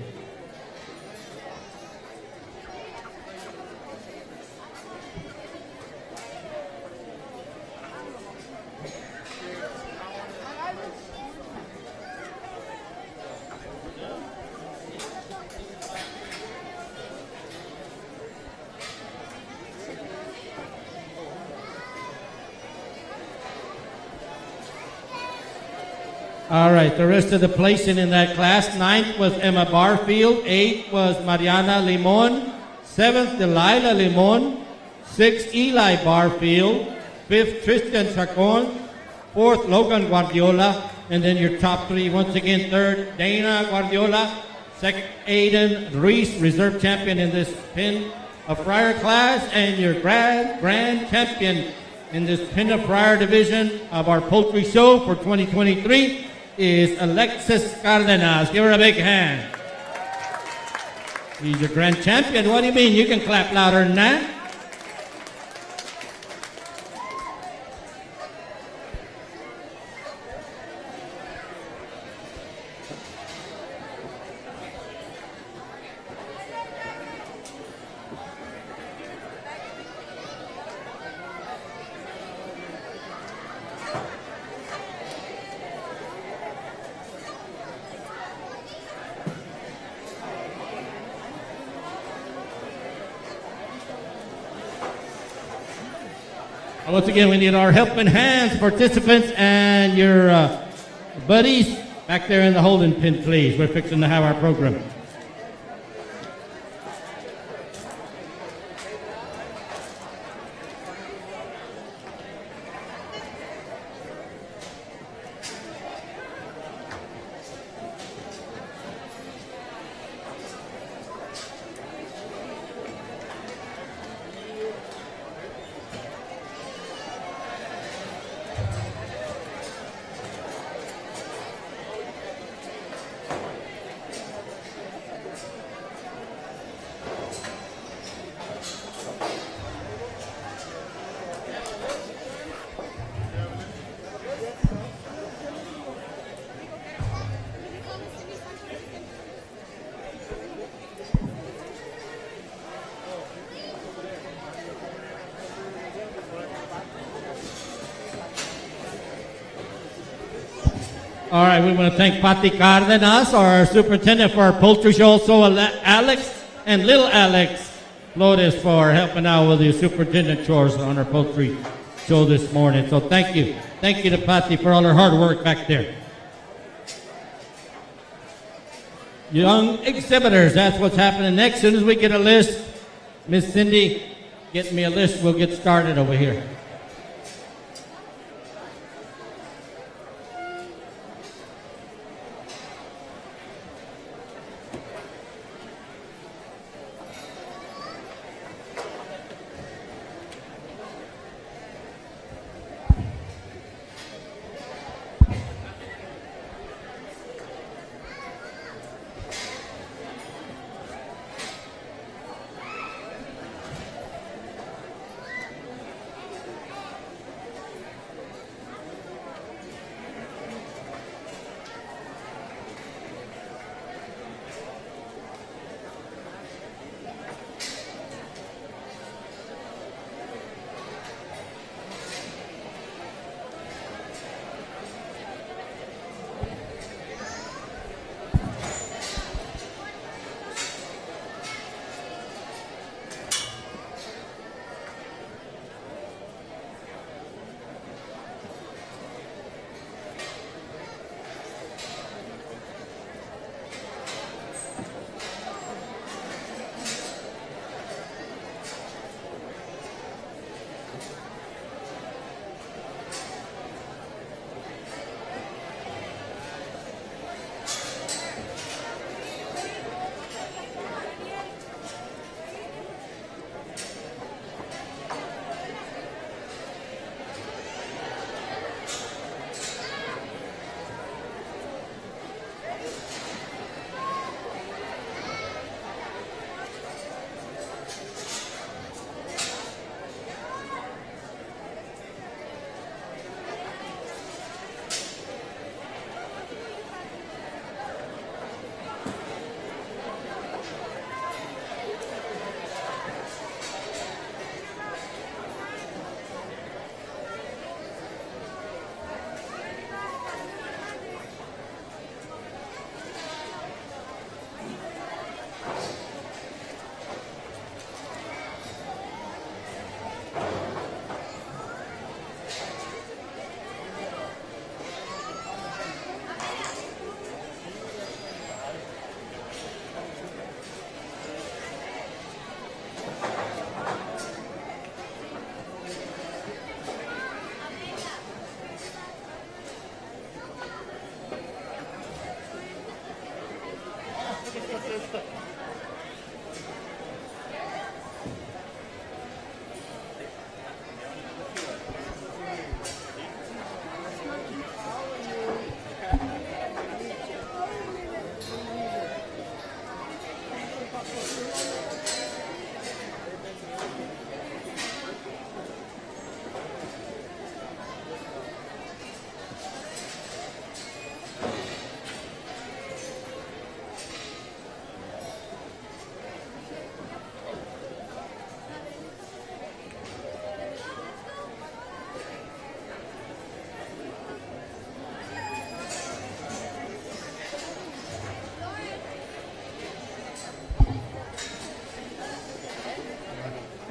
All right, the rest of the placing in that class. 9th was Emma Barfield. 8th was Mariana Limon. 7th, Delilah Limon. 6th, Eli Barfield. 5th, Tristan Chacon. 4th, Logan Guardiola. And then your top 3, once again, 3rd, Dana Guardiola. 2nd, Aiden Reese, reserve champion in this Pin of Friar class. And your grand champion in this Pin of Friar division of our poultry show for 2023 is Alexis Cardenas. Give her a big hand. He's your grand champion. What do you mean? You can clap louder than that. Once again, we need our helping hands, participants, and your buddies back there in the holding pin, please. We're fixing to have our program. All right, we want to thank Pati Cardenas, our superintendent for our poultry show, also Alex and little Alex Flores for helping out with the superintendent chores on our poultry show this morning. So thank you. Thank you to Pati for all her hard work back there. Young exhibitors, that's what's happening next. As soon as we get a list, Miss Cindy, get me a list, we'll get started over here.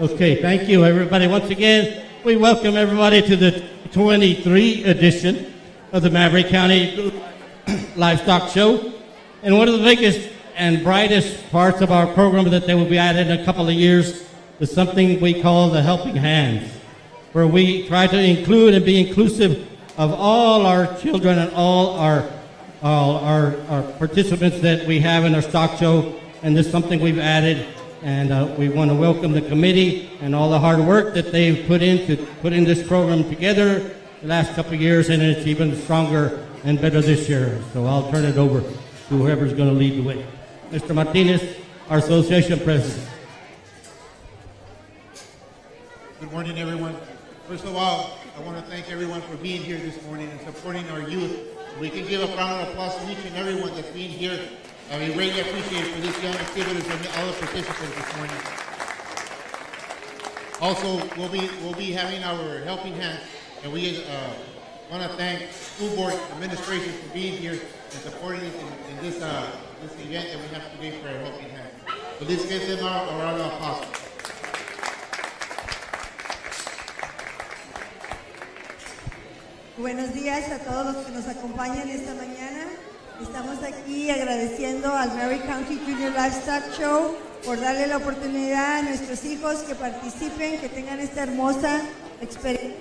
Okay, thank you, everybody. Once again, we welcome everybody to the 23 edition of the Maverick County Livestock Show. And one of the biggest and brightest parts of our program that they will be added in a couple of years is something we call the Helping Hands, where we try to include and be inclusive of all our children and all our participants that we have in our stock show. And this is something we've added. And we want to welcome the committee and all the hard work that they've put into putting this program together the last couple of years, and it's even stronger and better this year. So I'll turn it over to whoever's going to lead the way. Mr. Martinez, our association president. Good morning, everyone. First of all, I want to thank everyone for being here this morning and supporting our youth. We can give a round of applause to each and everyone that's being here. And we really appreciate it for these young exhibitors and all the participants this morning. Also, we'll be having our helping hands, and we I want to thank school board administration for being here and supporting us in this event that we have today for our helping hand. So let's give them a round of applause. Buenos días a todos los que nos acompañan esta mañana. Estamos aquí agradeciendo al Mary County Junior Livestock Show por darle la oportunidad a nuestros hijos que participen, que tengan esta hermosa experiencia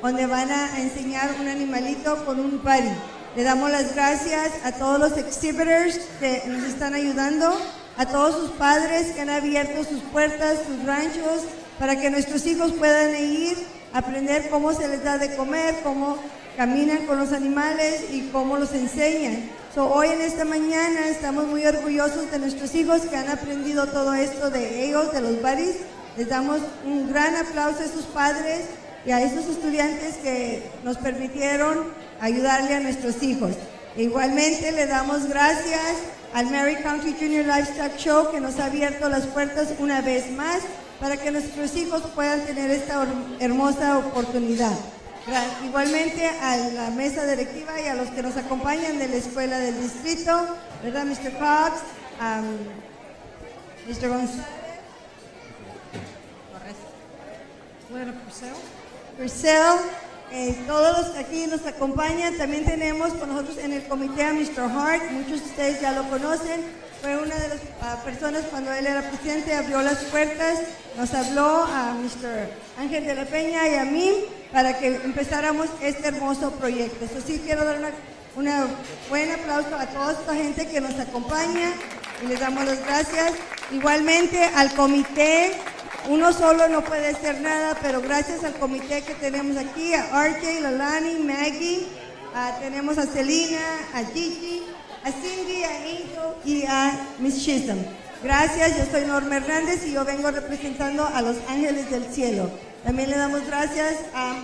donde van a enseñar un animalito con un party. Le damos las gracias a todos los exhibitors que nos están ayudando, a todos sus padres que han abierto sus puertas, sus ranchos, para que nuestros hijos puedan ir a aprender cómo se les da de comer, cómo caminan con los animales y cómo los enseñan. Hoy en esta mañana estamos muy orgullosos de nuestros hijos que han aprendido todo esto de ellos, de los buddies. Les damos un gran aplauso a sus padres y a esos estudiantes que nos permitieron ayudarle a nuestros hijos. Igualmente le damos gracias al Mary County Junior Livestock Show que nos ha abierto las puertas una vez más para que nuestros hijos puedan tener esta hermosa oportunidad. Igualmente a la mesa directiva y a los que nos acompañan de la escuela del distrito, ¿verdad? Mr. Cox, Mr. González, Purcell, todos los que aquí nos acompañan. También tenemos con nosotros en el comité a Mr. Hart, muchos de ustedes ya lo conocen. Fue una de las personas cuando él era presidente, abrió las puertas, nos habló a Mr. Ángel de la Peña y a mí para que empezáramos este hermoso proyecto. Eso sí, quiero dar un buen aplauso a toda esta gente que nos acompaña y les damos las gracias. Igualmente al comité, uno solo no puede hacer nada, pero gracias al comité que tenemos aquí, a RJ, Lalani, Maggie, tenemos a Celina, a Gigi, a Cindy, a Angel y a Miss Chisholm. Gracias, yo soy Norma Hernández y yo vengo representando a los Ángeles del Cielo. También le damos gracias a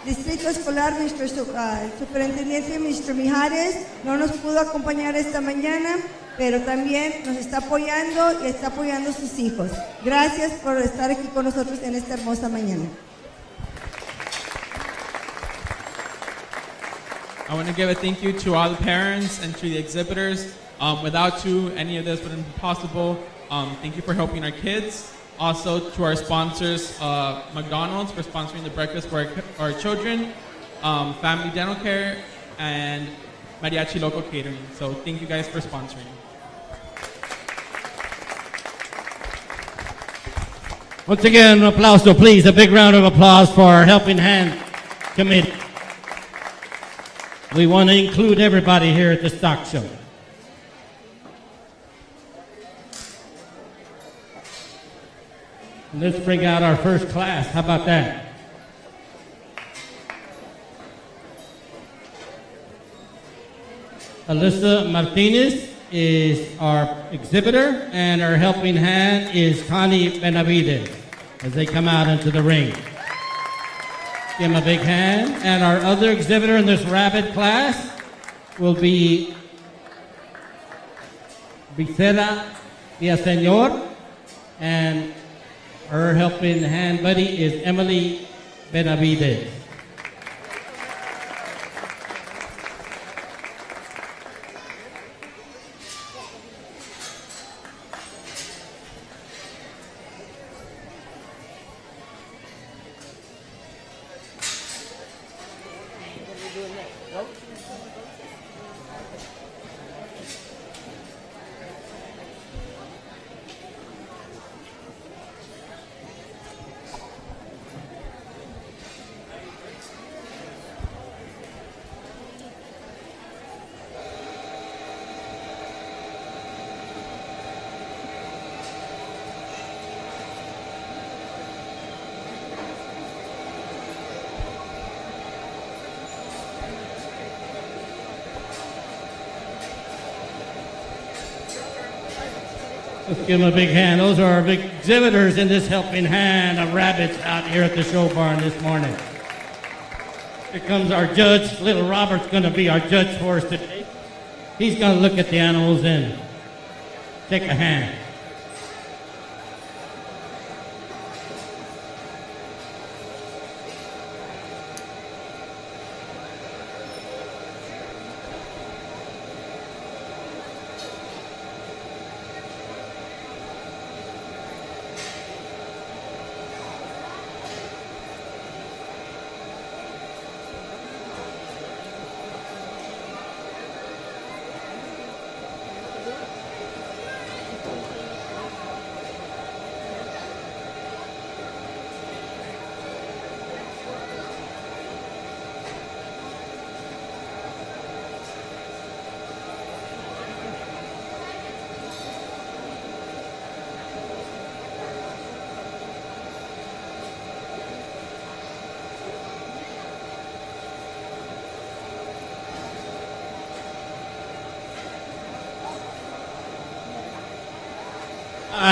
Distrito Escolar, el superintendente Mr. Mijares, no nos pudo acompañar esta mañana, pero también nos está apoyando y está apoyando a sus hijos. Gracias por estar aquí con nosotros en esta hermosa mañana. I want to give a thank you to all the parents and to the exhibitors. Without you, any of this wouldn't be possible. Thank you for helping our kids. Also to our sponsors, McDonald's for sponsoring the breakfast for our children, Family Dental Care, and Mariachi Local Catering. So thank you guys for sponsoring. Once again, an aplauso, please. A big round of applause for our Helping Hand Committee. We want to include everybody here at the stock show. Let's bring out our first class. How about that? Alyssa Martinez is our exhibitor, and our helping hand is Connie Benavides as they come out into the ring. Give them a big hand. And our other exhibitor in this rabbit class will be Vicera Villaseñor, and her helping hand buddy is Emily Benavides. Let's give them a big hand. Those are our big exhibitors in this helping hand of rabbits out here at the show barn this morning. Here comes our judge. Little Robert's going to be our judge for us today. He's going to look at the animals and take a hand.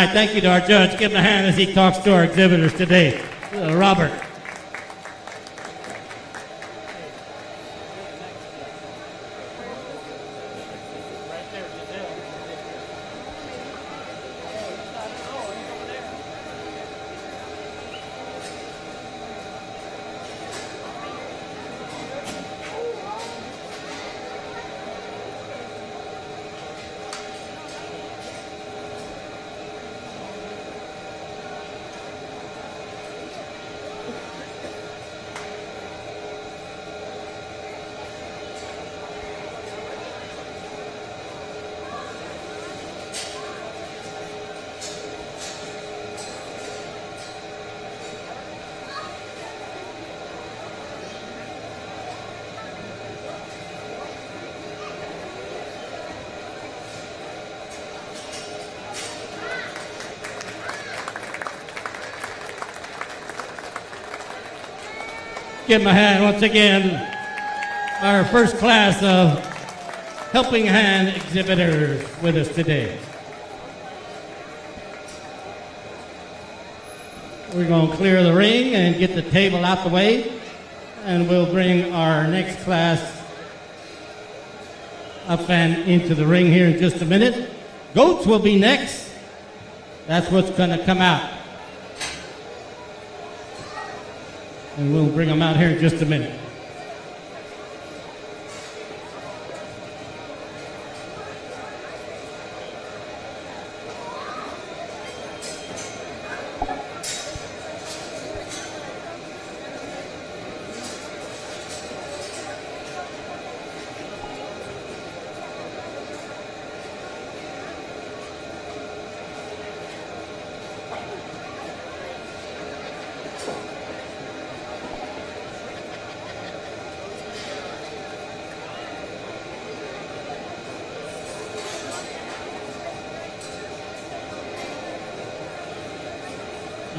right, thank you to our judge. Give him a hand as he talks to our exhibitors today. Robert. Give him a hand once again. Our first class of helping hand exhibitors with us today. We're going to clear the ring and get the table out the way, and we'll bring our next class up and into the ring here in just a minute. Goats will be next. That's what's going to come out. And we'll bring them out here in just a minute.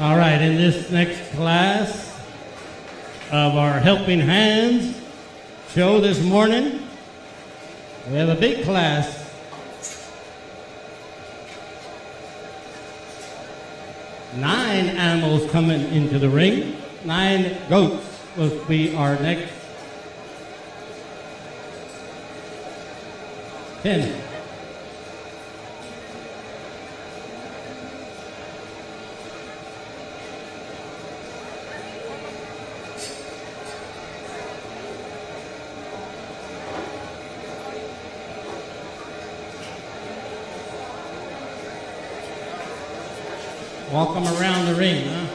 All right, in this next class of our Helping Hands show this morning, we have a big class. 9 animals coming into the ring. 9 goats will be our next. 10. Walk them around the ring, huh?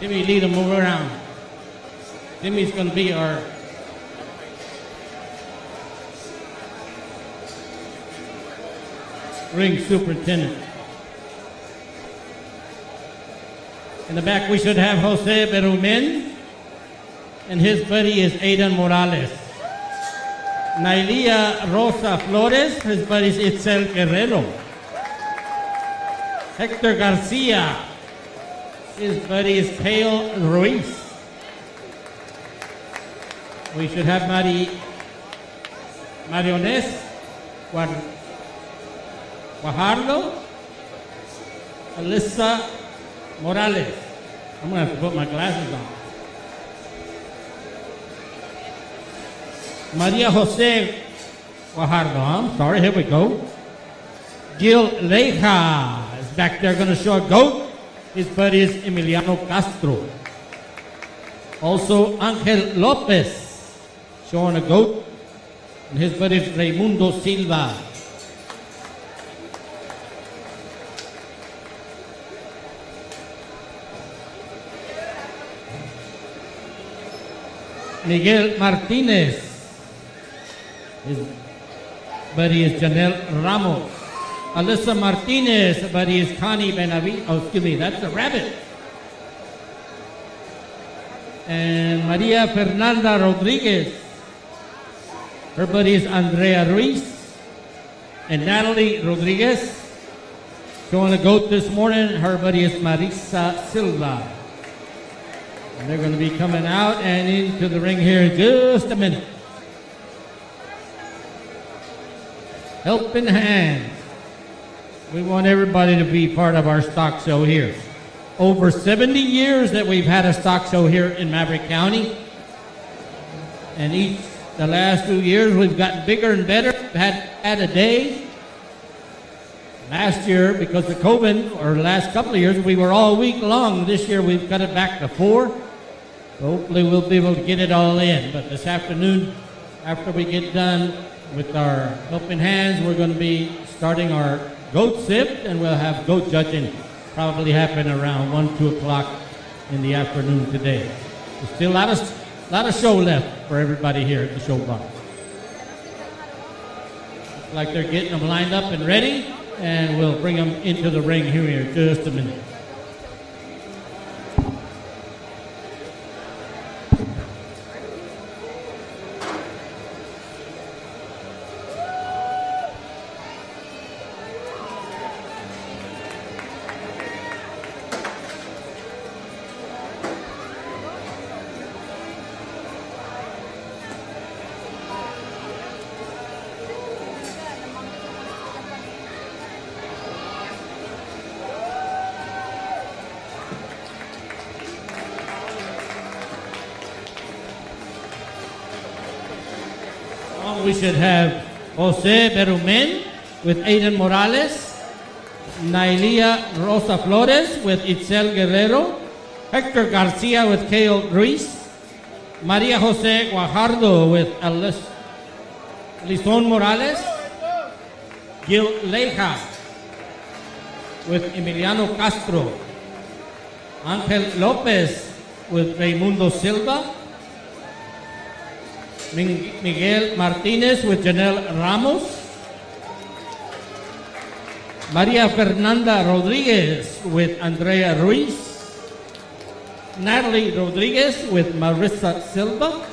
Timmy, lead them move around. Timmy's going to be our ring superintendent. In the back, we should have Jose Berumen, and his buddy is Aidan Morales. Nailia Rosa Flores, his buddy is Itzel Guerrero. Hector Garcia, his buddy is Pale Ruiz. We should have Mariones Guajardo, Alyssa Morales. I'm going to have to put my glasses on. Maria Jose Guajardo, I'm sorry, here we go. Gil Leija is back there going to show a goat. His buddy is Emiliano Castro. Also, Angel Lopez showing a goat. And his buddy is Raimundo Silva. Miguel Martinez. His buddy is Janelle Ramos. Alyssa Martinez, buddy is Connie Benavides. Oh, excuse me, that's a rabbit. And Maria Fernanda Rodriguez. Her buddy is Andrea Ruiz. And Natalie Rodriguez. Showing a goat this morning. Her buddy is Marisa Silva. And they're going to be coming out and into the ring here in just a minute. Helping Hands. We want everybody to be part of our stock show here. Over 70 years that we've had a stock show here in Maverick County. And the last 2 years we've gotten bigger and better. We've had a day. Last year, because of COVID, or the last couple of years, we were all week long. This year we've cut it back to 4. So hopefully we'll be able to get it all in. But this afternoon, after we get done with our helping hands, we're going to be starting our goat sift, and we'll have goat judging probably happen around 1, 2 o'clock in the afternoon today. There's still a lot of show left for everybody here at the show bar. Looks like they're getting them lined up and ready, and we'll bring them into the ring here in just a minute. We should have Jose Berumen with Aiden Morales, Nailia Rosa Flores with Itzel Guerrero, Hector Garcia with Kale Ruiz, Maria Jose Guajardo with Lison Morales, Gil Leija with Emiliano Castro, Angel Lopez with Raimundo Silva, Miguel Martinez with Janelle Ramos, Maria Fernanda Rodriguez with Andrea Ruiz, Natalie Rodriguez with Marissa Silva,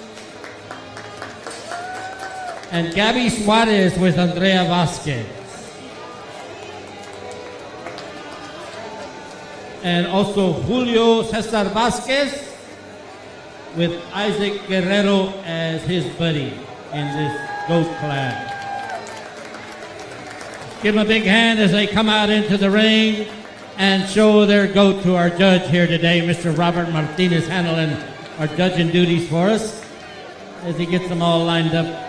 and Gabby Suarez with Andrea Vasquez. And also Julio Cesar Vasquez with Isaac Guerrero as his buddy in this goat class. Give them a big hand as they come out into the ring and show their goat to our judge here today, Mr. Robert Martinez, handling our judging duties for us as he gets them all lined up.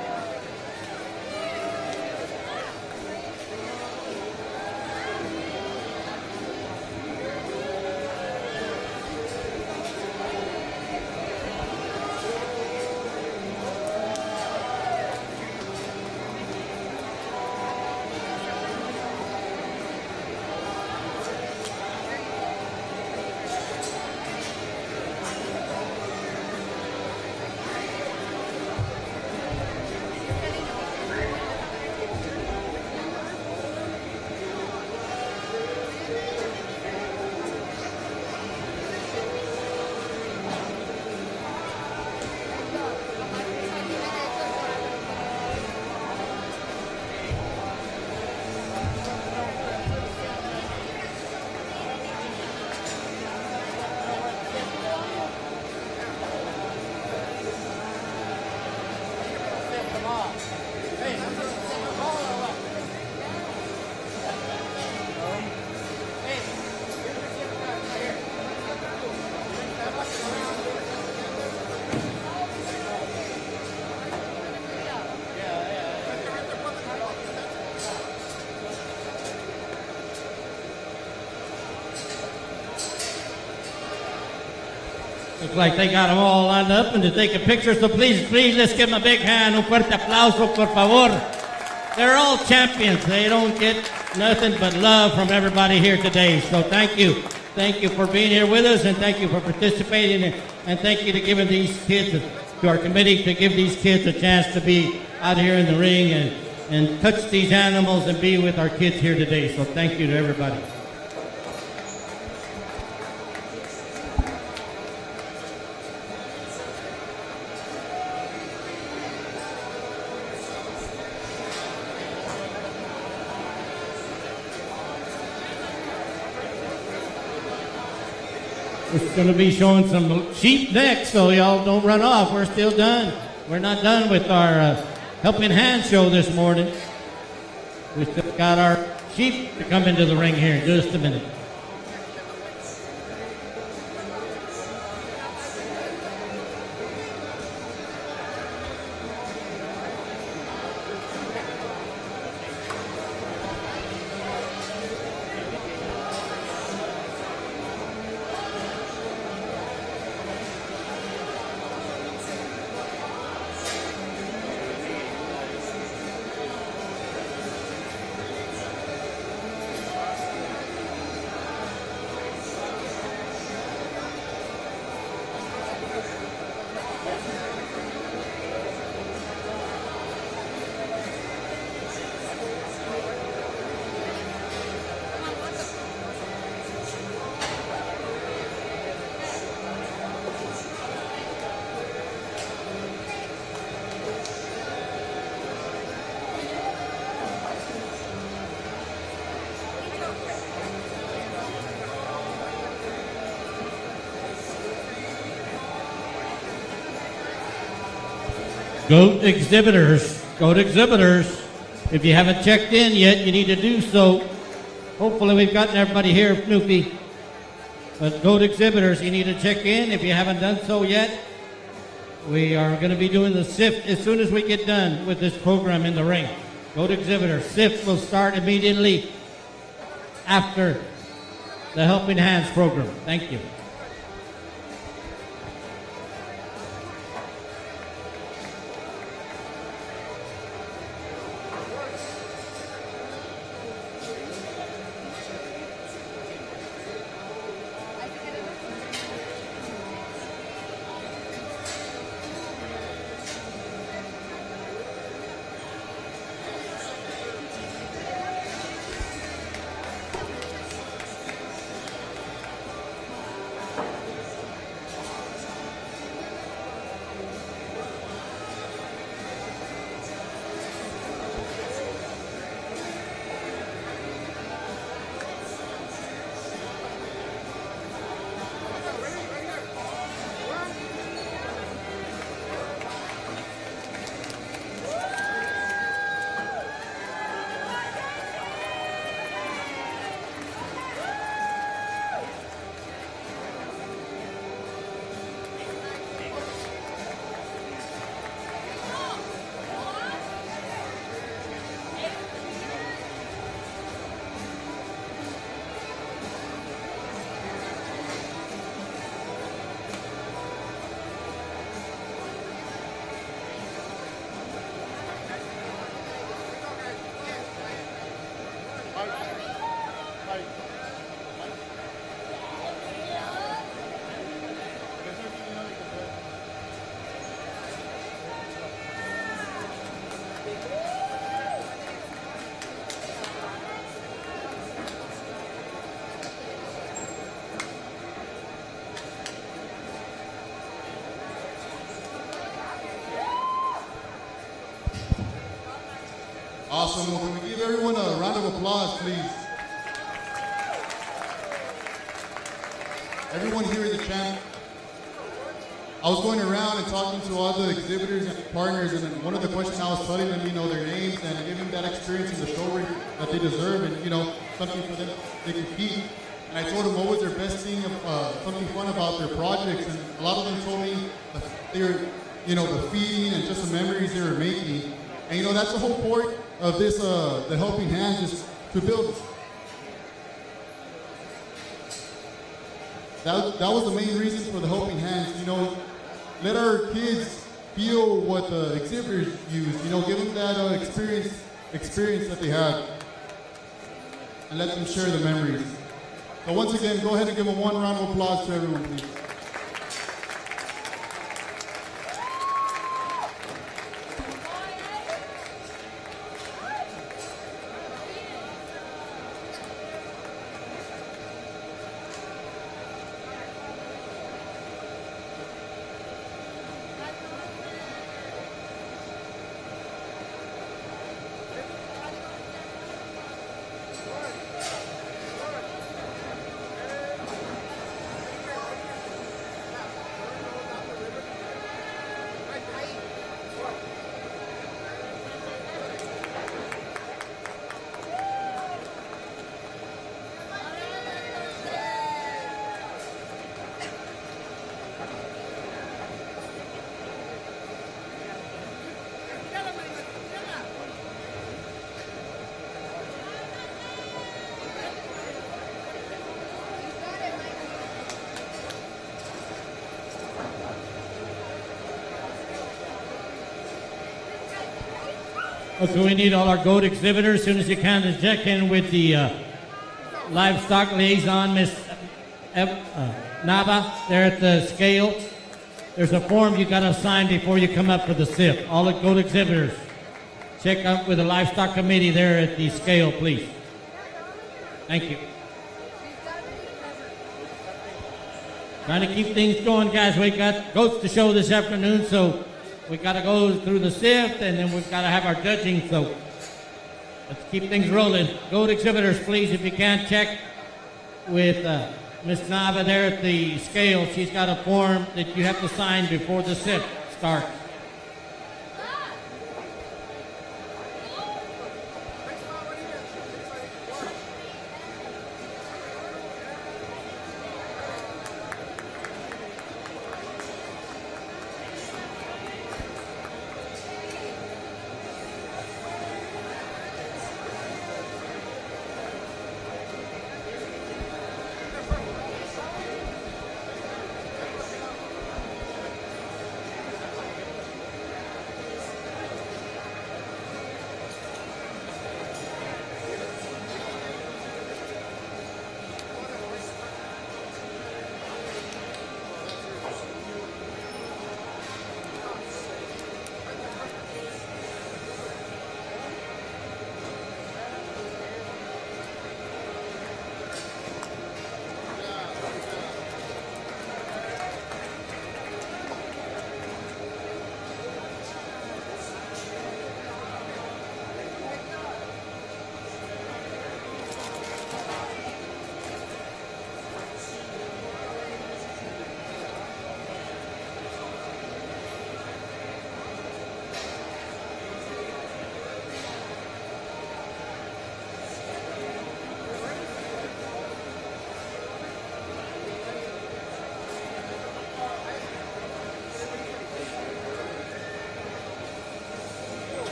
Looks like they got them all lined up and to take a picture, so please, let's give them a big hand, un fuerte aplauso, por favor. They're all champions. They don't get nothing but love from everybody here today, so thank you. Thank you for being here with us, and thank you for participating, and thank you to giving these kids, to our committee, to give these kids a chance to be out here in the ring and touch these animals and be with our kids here today, so thank you to everybody. We're going to be showing some sheep next, so y'all don't run off. We're still done. We're not done with our Helping Hand show this morning. We still got our Chief to come into the ring here in just a minute. Goat exhibitors, goat exhibitors. If you haven't checked in yet, you need to do so. Hopefully we've gotten everybody here, Snoopy. But goat exhibitors, you need to check in. If you haven't done so yet, we are going to be doing the sift as soon as we get done with this program in the ring. Goat exhibitors, sift will start immediately after the Helping Hands program. Thank you. Awesome. Well, can we give everyone a round of applause, please? Everyone here in the champ. I was going around and talking to all the exhibitors and partners, and one of the questions I was telling them, their names and giving that experience in the show ring that they deserve, and something for them they compete. And I told them what was their best thing, something fun about their projects, and a lot of them told me they were, the feeding and just the memories they were making. And that's the whole point of this, the Helping Hands, is to build. That was the main reason for the Helping Hands. Let our kids feel what the exhibitors use. Give them that experience that they had, and let them share the memories. So once again, go ahead and give them one round of applause to everyone, please. Okay, we need all our goat exhibitors as soon as you can to check in with the livestock liaison, Miss Nava, there at the scale. There's a form you got to sign before you come up for the sift. All the goat exhibitors, check up with the livestock committee there at the scale, please. Thank you. Trying to keep things going, guys. We got goats to show this afternoon, so we got to go through the sift, and then we've got to have our judging. So let's keep things rolling. Goat exhibitors, please, if you can, check with Miss Nava there at the scale. She's got a form that you have to sign before the sift starts.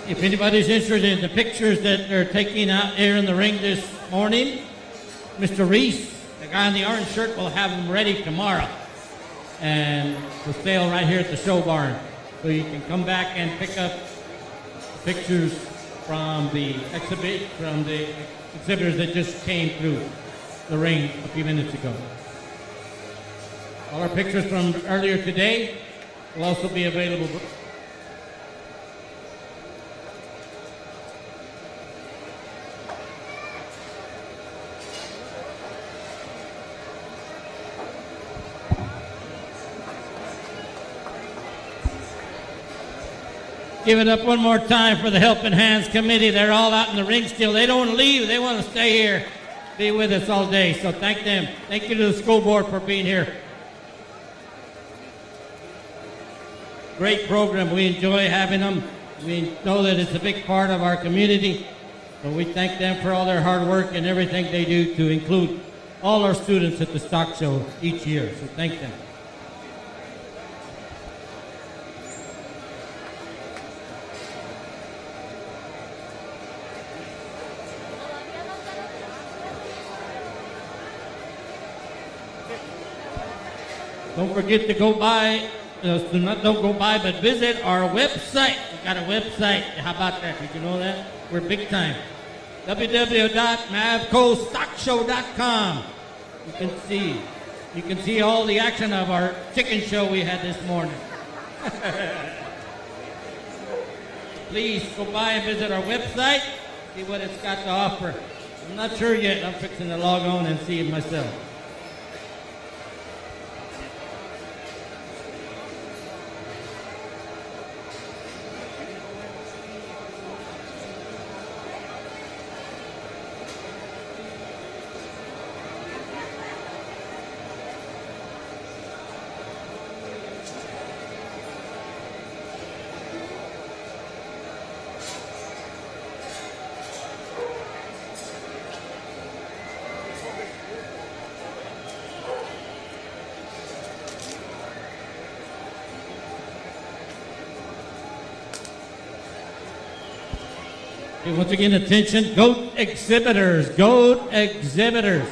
If anybody's interested in the pictures that they're taking out here in the ring this morning, Mr. Reese, the guy in the orange shirt, will have them ready tomorrow and for sale right here at the show barn. So you can come back and pick up pictures from the exhibitors that just came through the ring a few minutes ago. All our pictures from earlier today will also be available. Give it up one more time for the Helping Hands Committee. They're all out in the ring still. They don't leave. They want to stay here, be with us all day. So thank them. Thank you to the school board for being here. Great program. We enjoy having them. We know that it's a big part of our community. So we thank them for all their hard work and everything they do to include all our students at the stock show each year. So thank them. Don't forget to go by, don't go by, but visit our website. We got a website. How about that? Did you know that? We're big time. www.mavcostockshow.com. You can see all the action of our chicken show we had this morning. Please go by and visit our website, see what it's got to offer. I'm not sure yet. I'm fixing to log on and see it myself. Okay, once again, attention, goat exhibitors, goat exhibitors.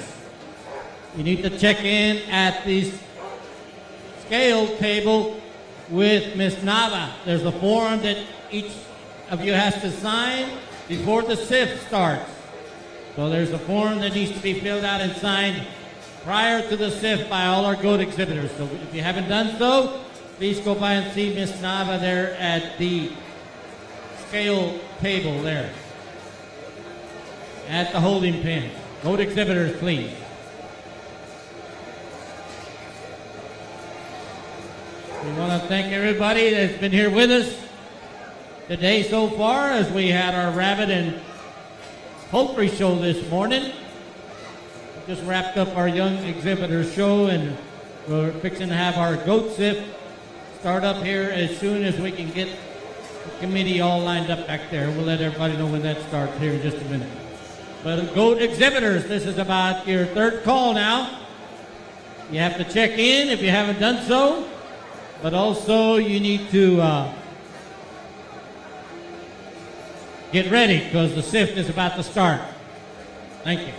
You need to check in at the scale table with Miss Nava. There's a form that each of you has to sign before the sift starts. So there's a form that needs to be filled out and signed prior to the sift by all our goat exhibitors. So if you haven't done so, please go by and see Miss Nava there at the scale table there at the holding pen. Goat exhibitors, please. We want to thank everybody that's been here with us today so far, as we had our rabbit and poultry show this morning. We just wrapped up our young exhibitors show, and we're fixing to have our goat sift start up here as soon as we can get the committee all lined up back there. We'll let everybody know when that starts here in just a minute. But goat exhibitors, this is about your third call now. You have to check in if you haven't done so, but also you need to get ready because the sift is about to start. Thank you.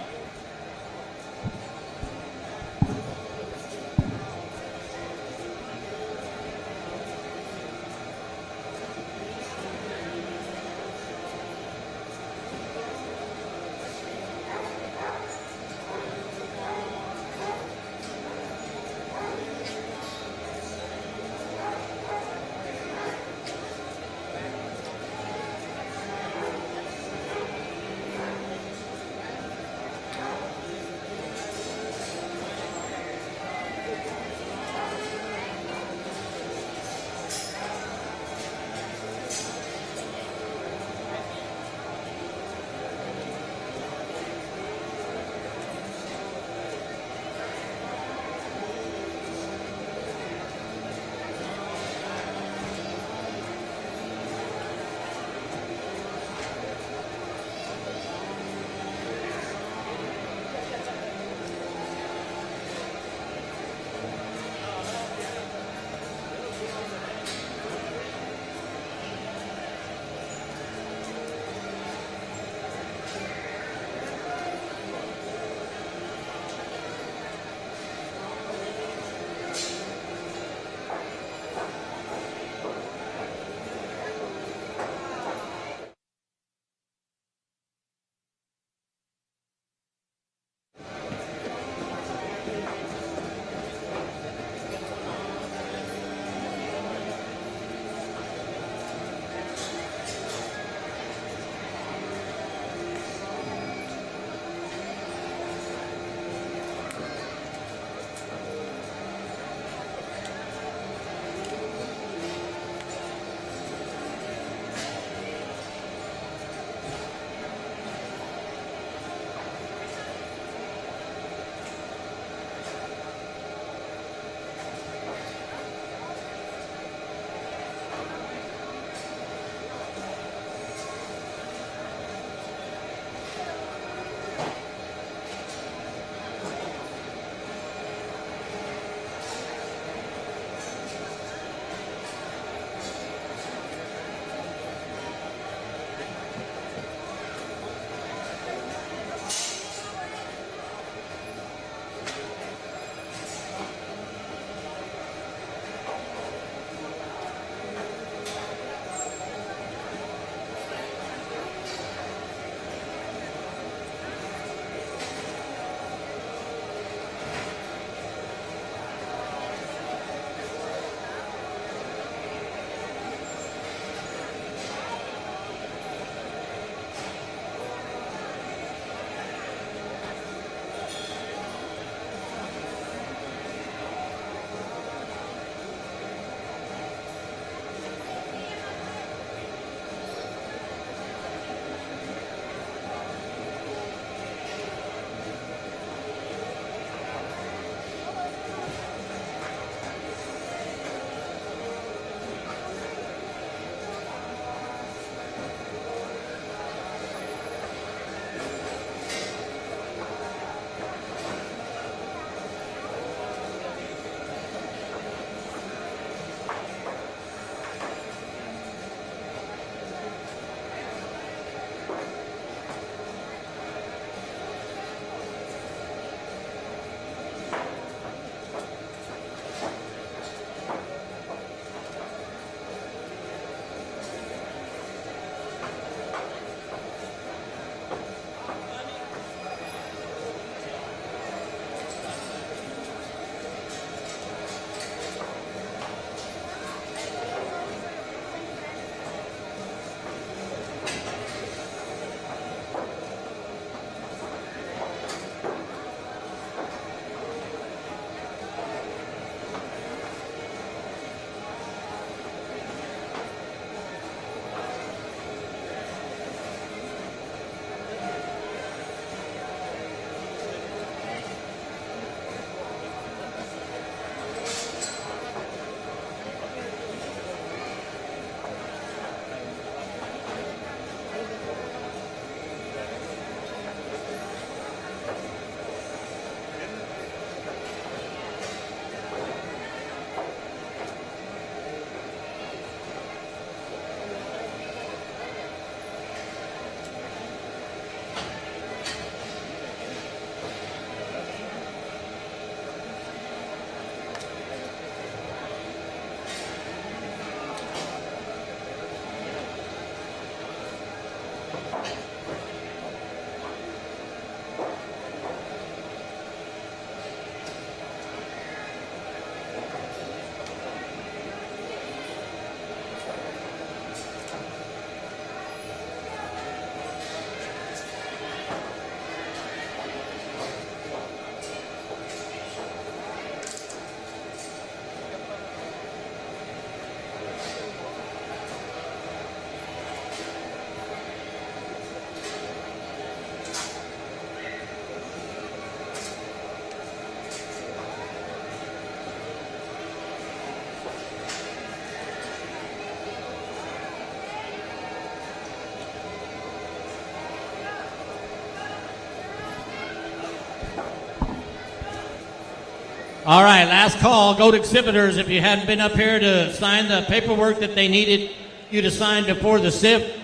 All right, last call. Go to exhibitors. If you hadn't been up here to sign the paperwork that they needed you to sign before the sift,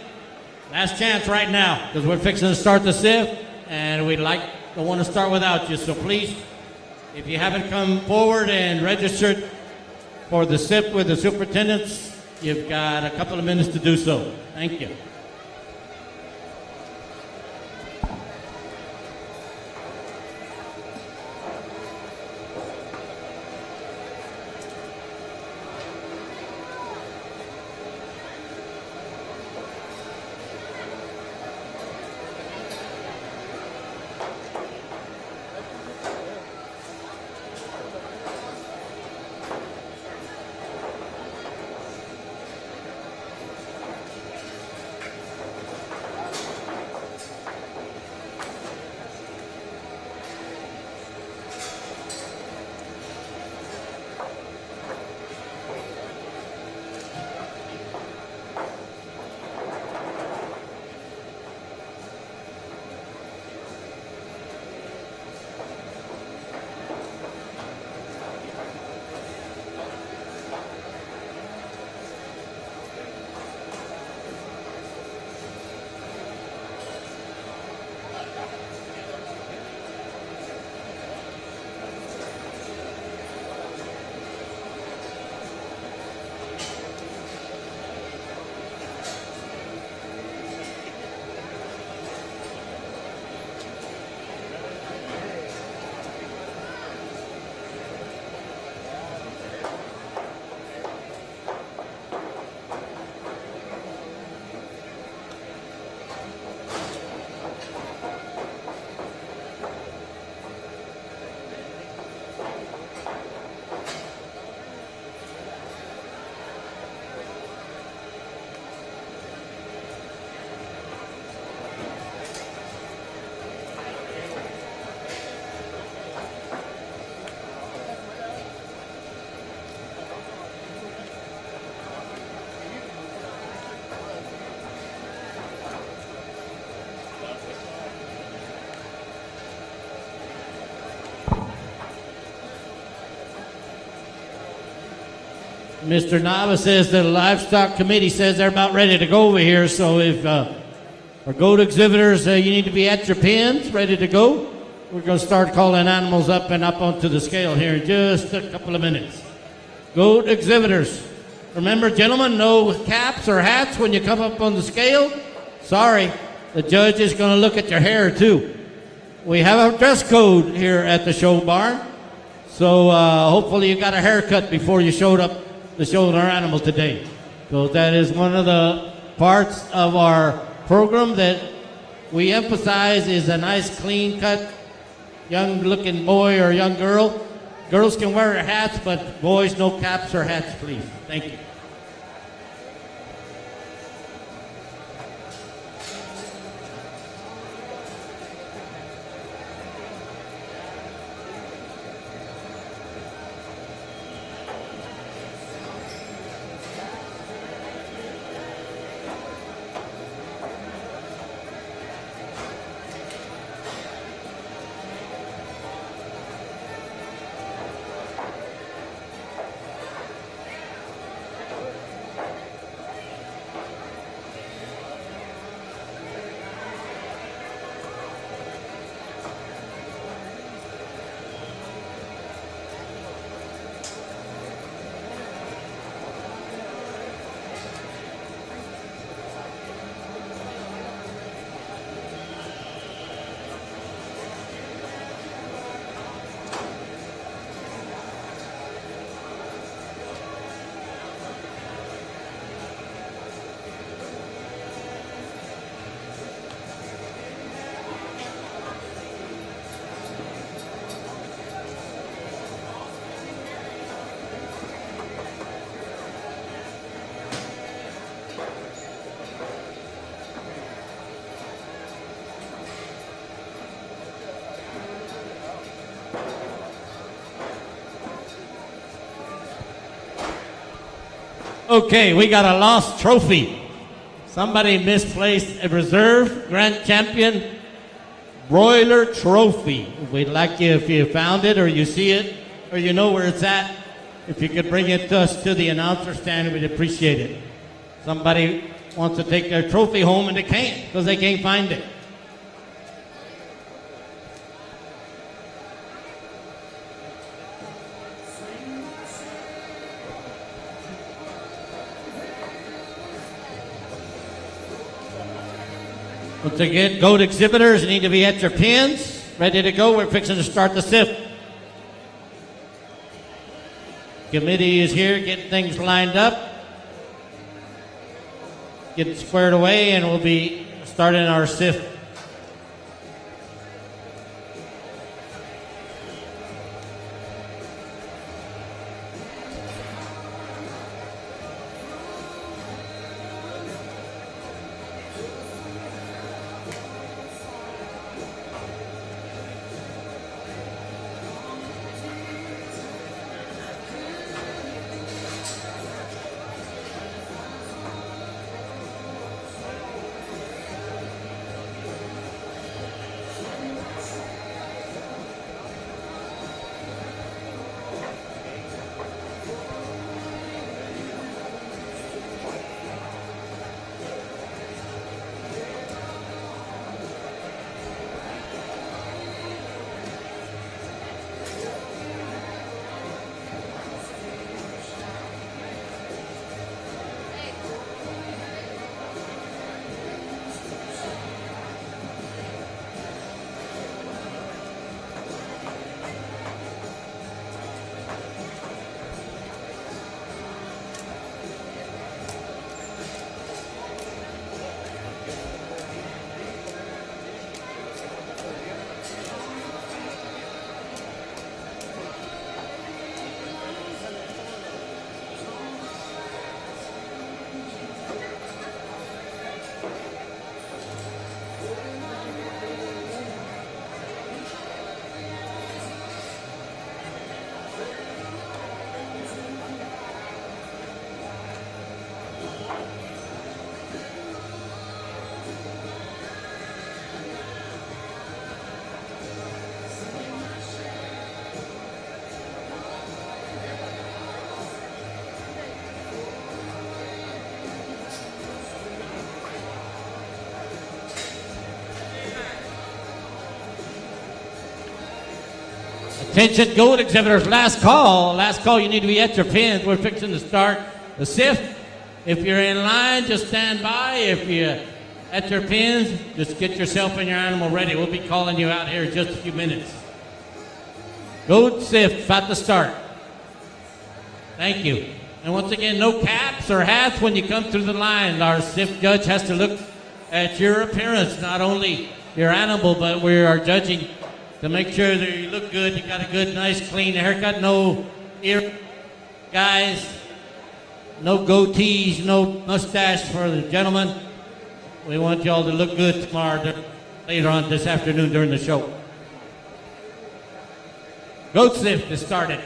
last chance right now, because we're fixing to start the sift, and we'd like to want to start without you. So please, if you haven't come forward and registered for the sift with the superintendents, you've got a couple of minutes to do so. Thank you. Mr. Nava says the livestock committee says they're about ready to go over here. So if our goat exhibitors, you need to be at your pens, ready to go. We're going to start calling animals up and up onto the scale here in just a couple of minutes. Goat exhibitors, remember, gentlemen, no caps or hats when you come up on the scale. Sorry, the judge is going to look at your hair too. We have a dress code here at the show barn, so hopefully you got a haircut before you showed up to show our animal today. So that is one of the parts of our program that we emphasize is a nice clean cut young looking boy or young girl. Girls can wear hats, but boys no caps or hats, please. Thank you. Okay, we got a lost trophy. Somebody misplaced a reserve grand champion broiler trophy. We'd like you, if you found it or you see it, or you know where it's at, if you could bring it to us to the announcer stand, we'd appreciate it. Somebody wants to take their trophy home and they can't because they can't find it. Once again, goat exhibitors need to be at your pins, ready to go. We're fixing to start the sift. Committee is here getting things lined up, getting squared away, and we'll be starting our sift. Attention goat exhibitors, last call. Last call, you need to be at your pins. We're fixing to start the sift. If you're in line, just stand by. If you're at your pins, just get yourself and your animal ready. We'll be calling you out here in just a few minutes. Goat sift, about to start. Thank you. And once again, no caps or hats when you come through the line. Our sift judge has to look at your appearance, not only your animal, but we are judging to make sure that you look good. You got a good, nice, clean haircut. No ear, guys. No goatees, no mustache for the gentlemen. We want y'all to look good tomorrow, later on this afternoon during the show. Goat sift is started.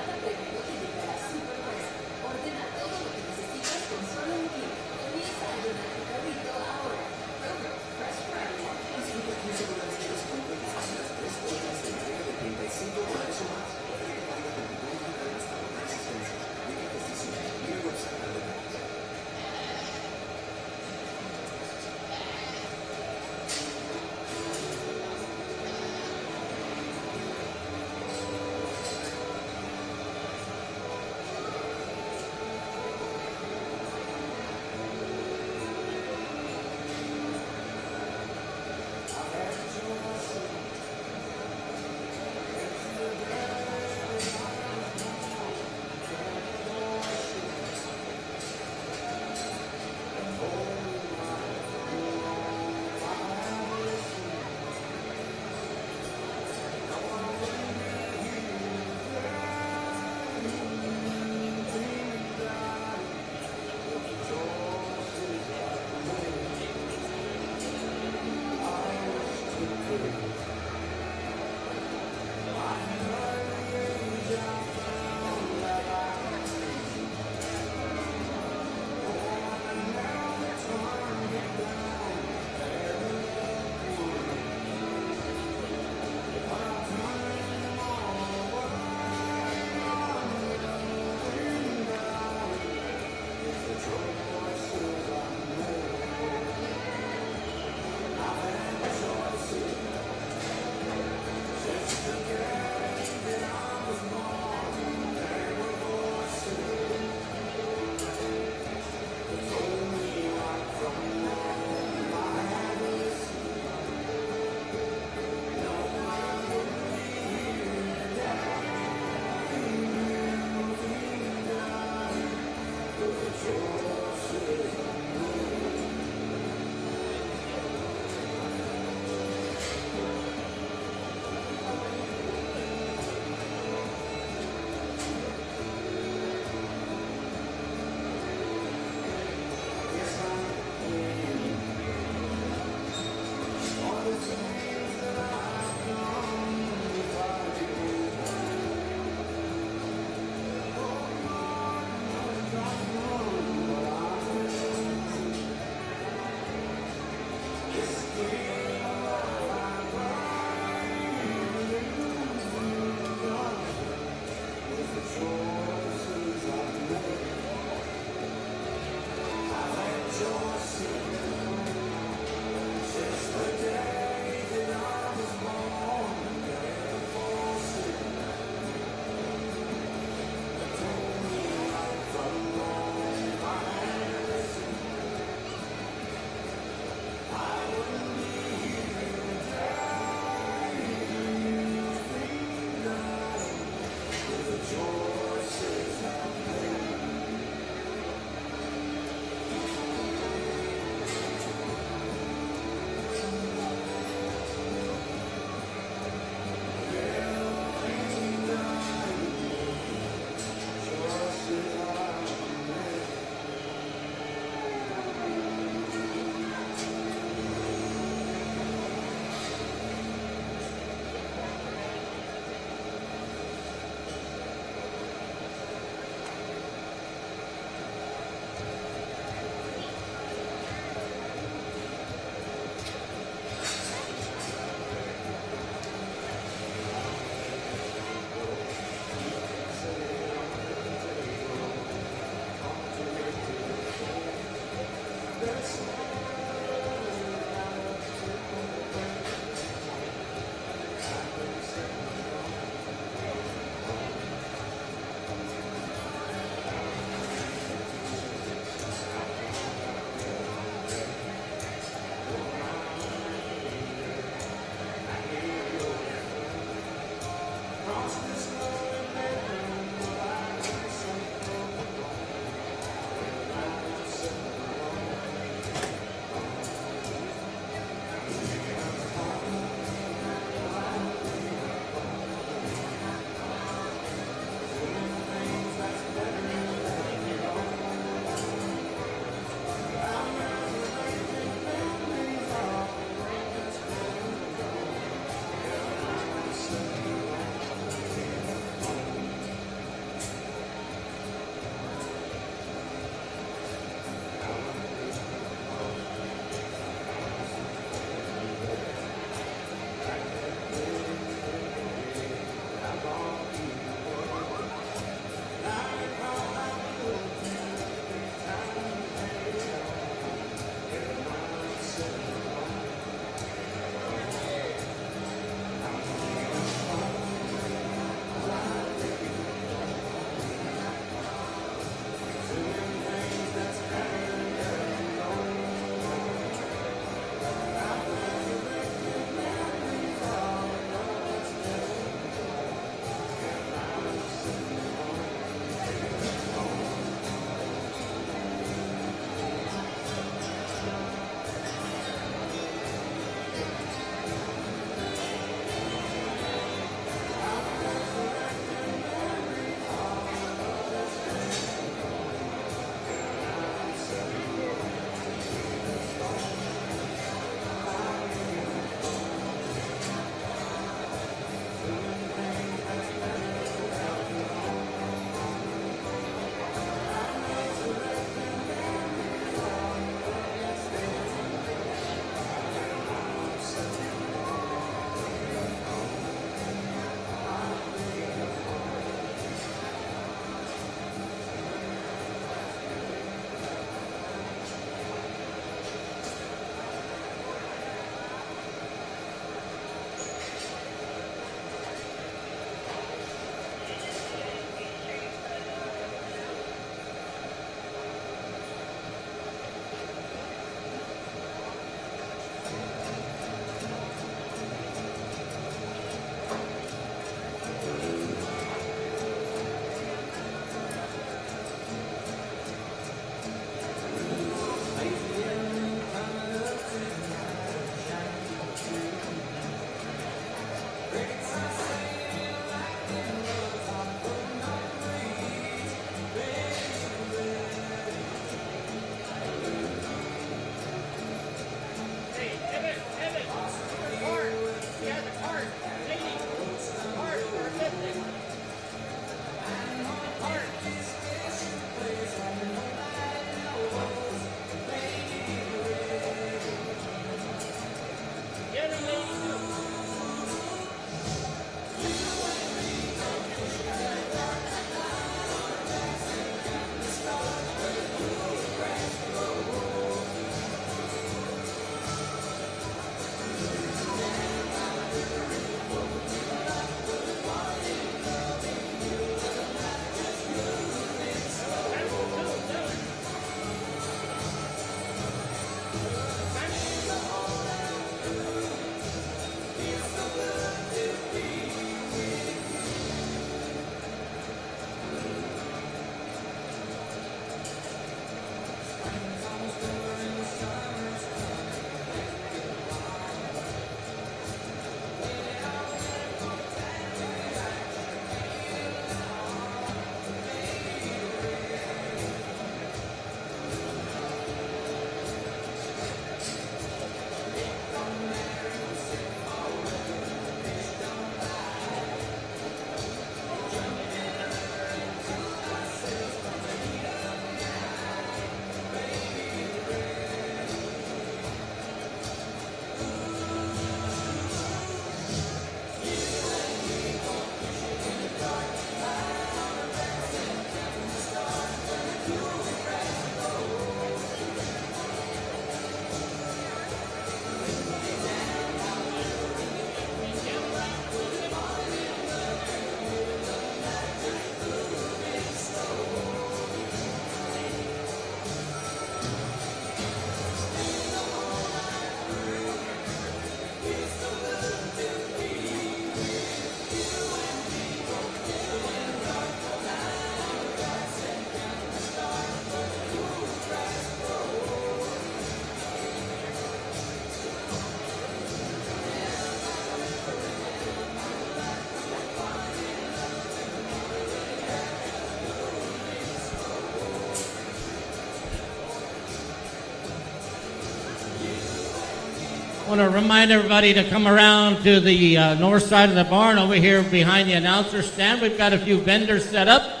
I want to remind everybody to come around to the north side of the barn over here behind the announcer stand. We've got a few vendors set up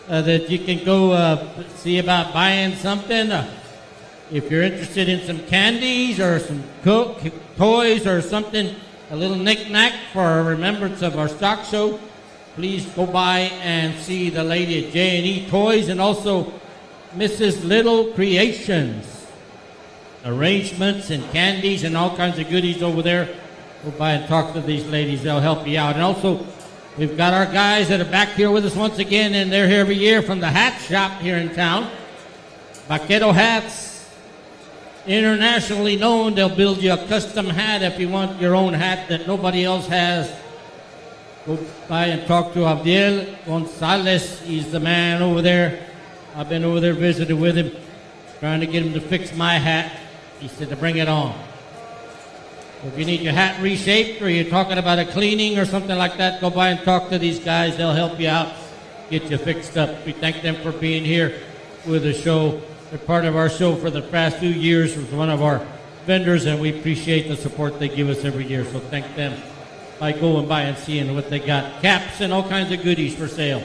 that you can go see about buying something. If you're interested in some candies or some toys or something, a little knick-knack for a remembrance of our stock show, please go by and see the lady at J&E Toys and also Mrs. Little Creations. Arrangements and candies and all kinds of goodies over there. Go by and talk to these ladies. They'll help you out. And also, we've got our guys that are back here with us once again, and they're here every year from the hat shop here in town. Vaquero Hats. Internationally known, they'll build you a custom hat if you want your own hat that nobody else has. Go by and talk to Abdiel Gonzalez. He's the man over there. I've been over there visiting with him, trying to get him to fix my hat. He said to bring it on. If you need your hat reshaped or you're talking about a cleaning or something like that, go by and talk to these guys. They'll help you out, get you fixed up. We thank them for being here with the show. They're part of our show for the past 2 years. Was one of our vendors, and we appreciate the support they give us every year. So thank them by going by and seeing what they got. Caps and all kinds of goodies for sale.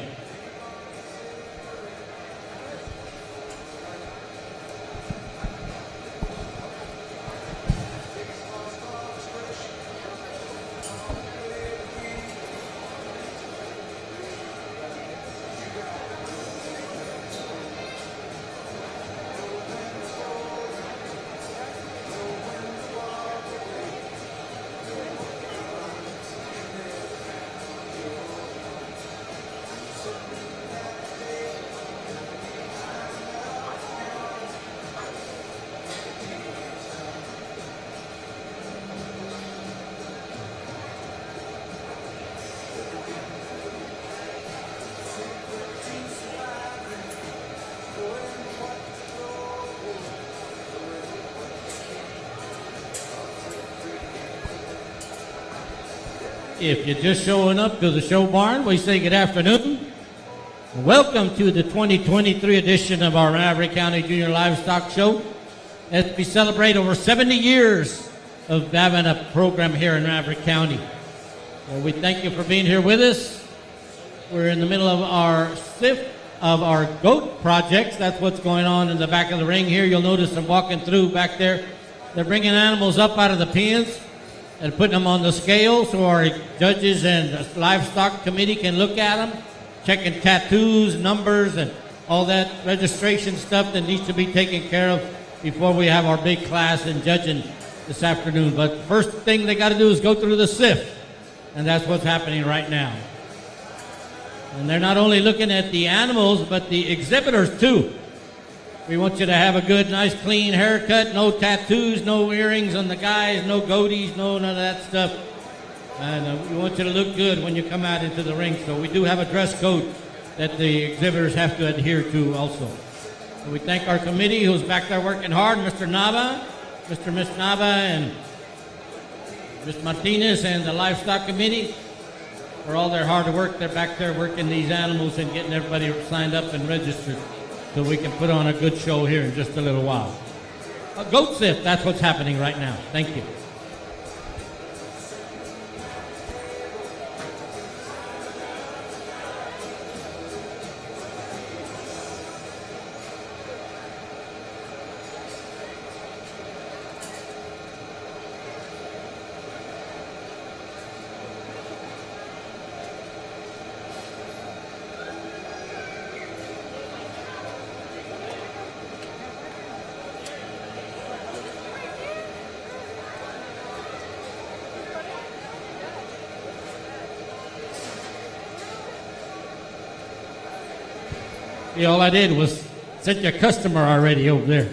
If you're just showing up to the show barn, we say good afternoon. Welcome to the 2023 edition of our Maverick County Junior Livestock Show, as we celebrate over 70 years of having a program here in Maverick County. Well, we thank you for being here with us. We're in the middle of our sift of our goat projects. That's what's going on in the back of the ring here. You'll notice I'm walking through back there. They're bringing animals up out of the pens and putting them on the scale so our judges and the livestock committee can look at them, checking tattoos, numbers, and all that registration stuff that needs to be taken care of before we have our big class in judging this afternoon. But first thing they got to do is go through the sift, and that's what's happening right now. And they're not only looking at the animals, but the exhibitors too. We want you to have a good, nice, clean haircut, no tattoos, no earrings on the guys, no goatees, no none of that stuff. And we want you to look good when you come out into the ring. So we do have a dress code that the exhibitors have to adhere to also. So we thank our committee who's back there working hard, Mr. Nava, Miss Nava, and Ms. Martinez, and the livestock committee for all their hard work. They're back there working these animals and getting everybody signed up and registered, so we can put on a good show here in just a little while. A goat sift, that's what's happening right now. Thank you. See, all I did was set your customer already over there.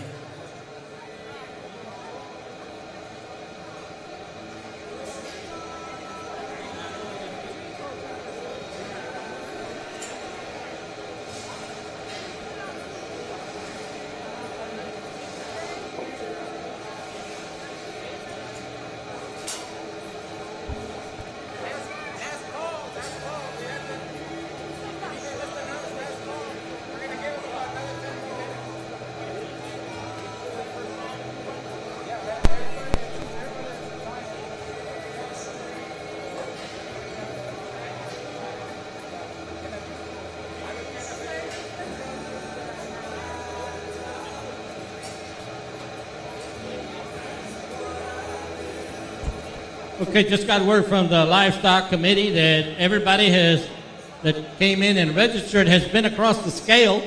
Okay, just got word from the livestock committee that everybody that came in and registered has been across the scale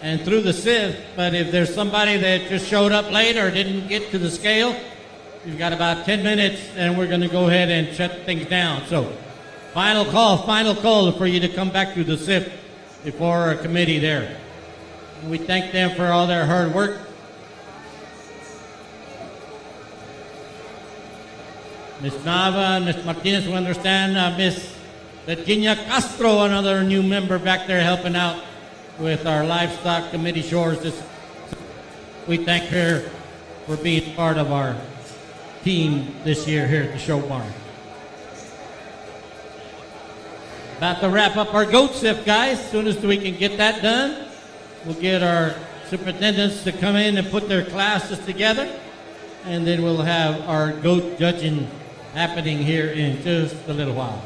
and through the sift. But if there's somebody that just showed up late or didn't get to the scale, you've got about 10 minutes and we're going to go ahead and shut things down. So final call for you to come back to the sift before our committee there. And we thank them for all their hard work. Ms. Nava and Ms. Martinez, we understand Ms. Virginia Castro, another new member back there helping out with our livestock committee chores. We thank her for being part of our team this year here at the show barn. About to wrap up our goat sift, guys. As soon as we can get that done, we'll get our superintendents to come in and put their classes together, and then we'll have our goat judging happening here in just a little while.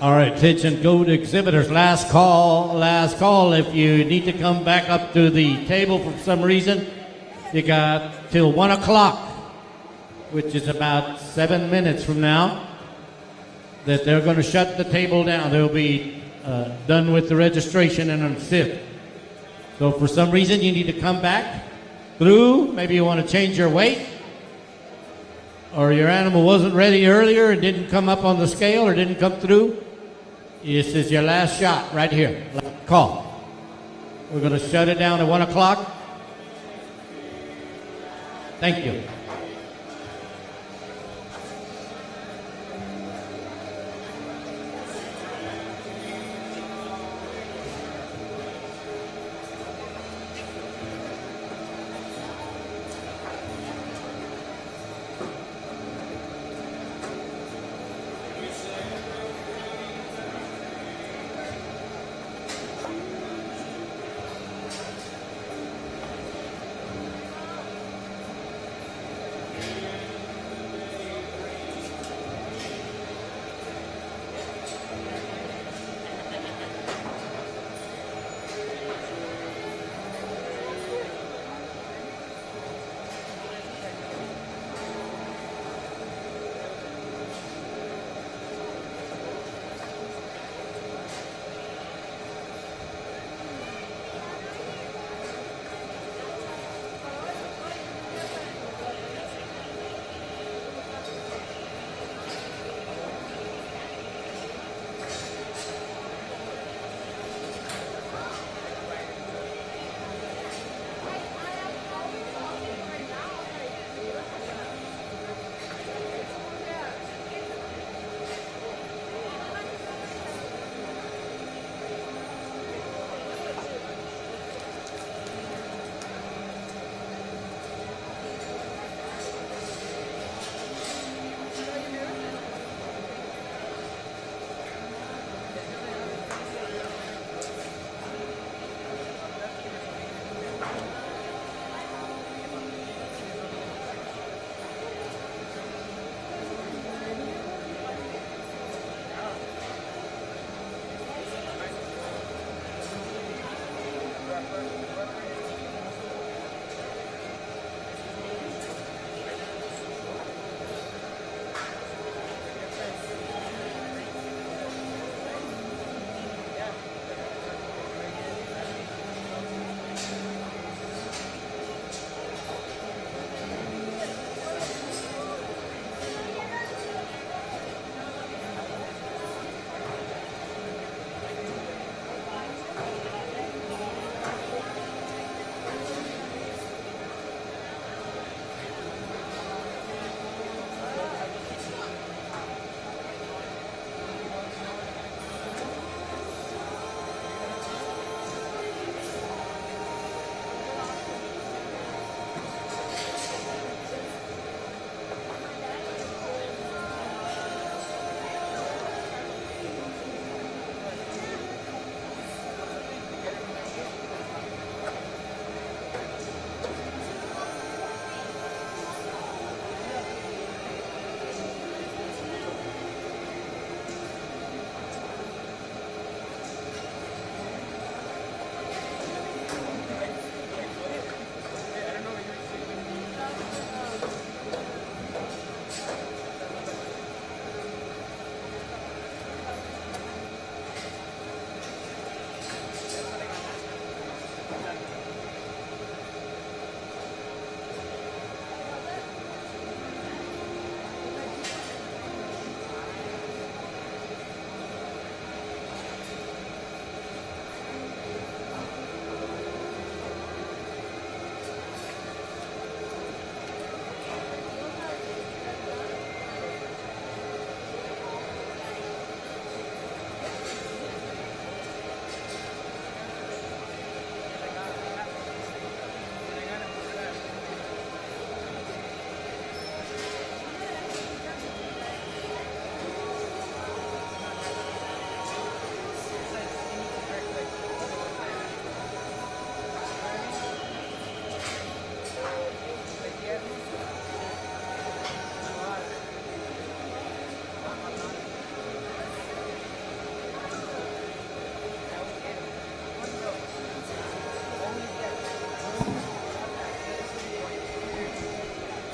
All right, attention, go to exhibitors. Last call, last call. If you need to come back up to the table for some reason, you got till 1 o'clock, which is about 7 minutes from now, that they're going to shut the table down. They'll be done with the registration and on sift. So for some reason, you need to come back through. Maybe you want to change your weight, or your animal wasn't ready earlier and didn't come up on the scale or didn't come through. This is your last shot right here. Call. We're going to shut it down at 1 o'clock. Thank you.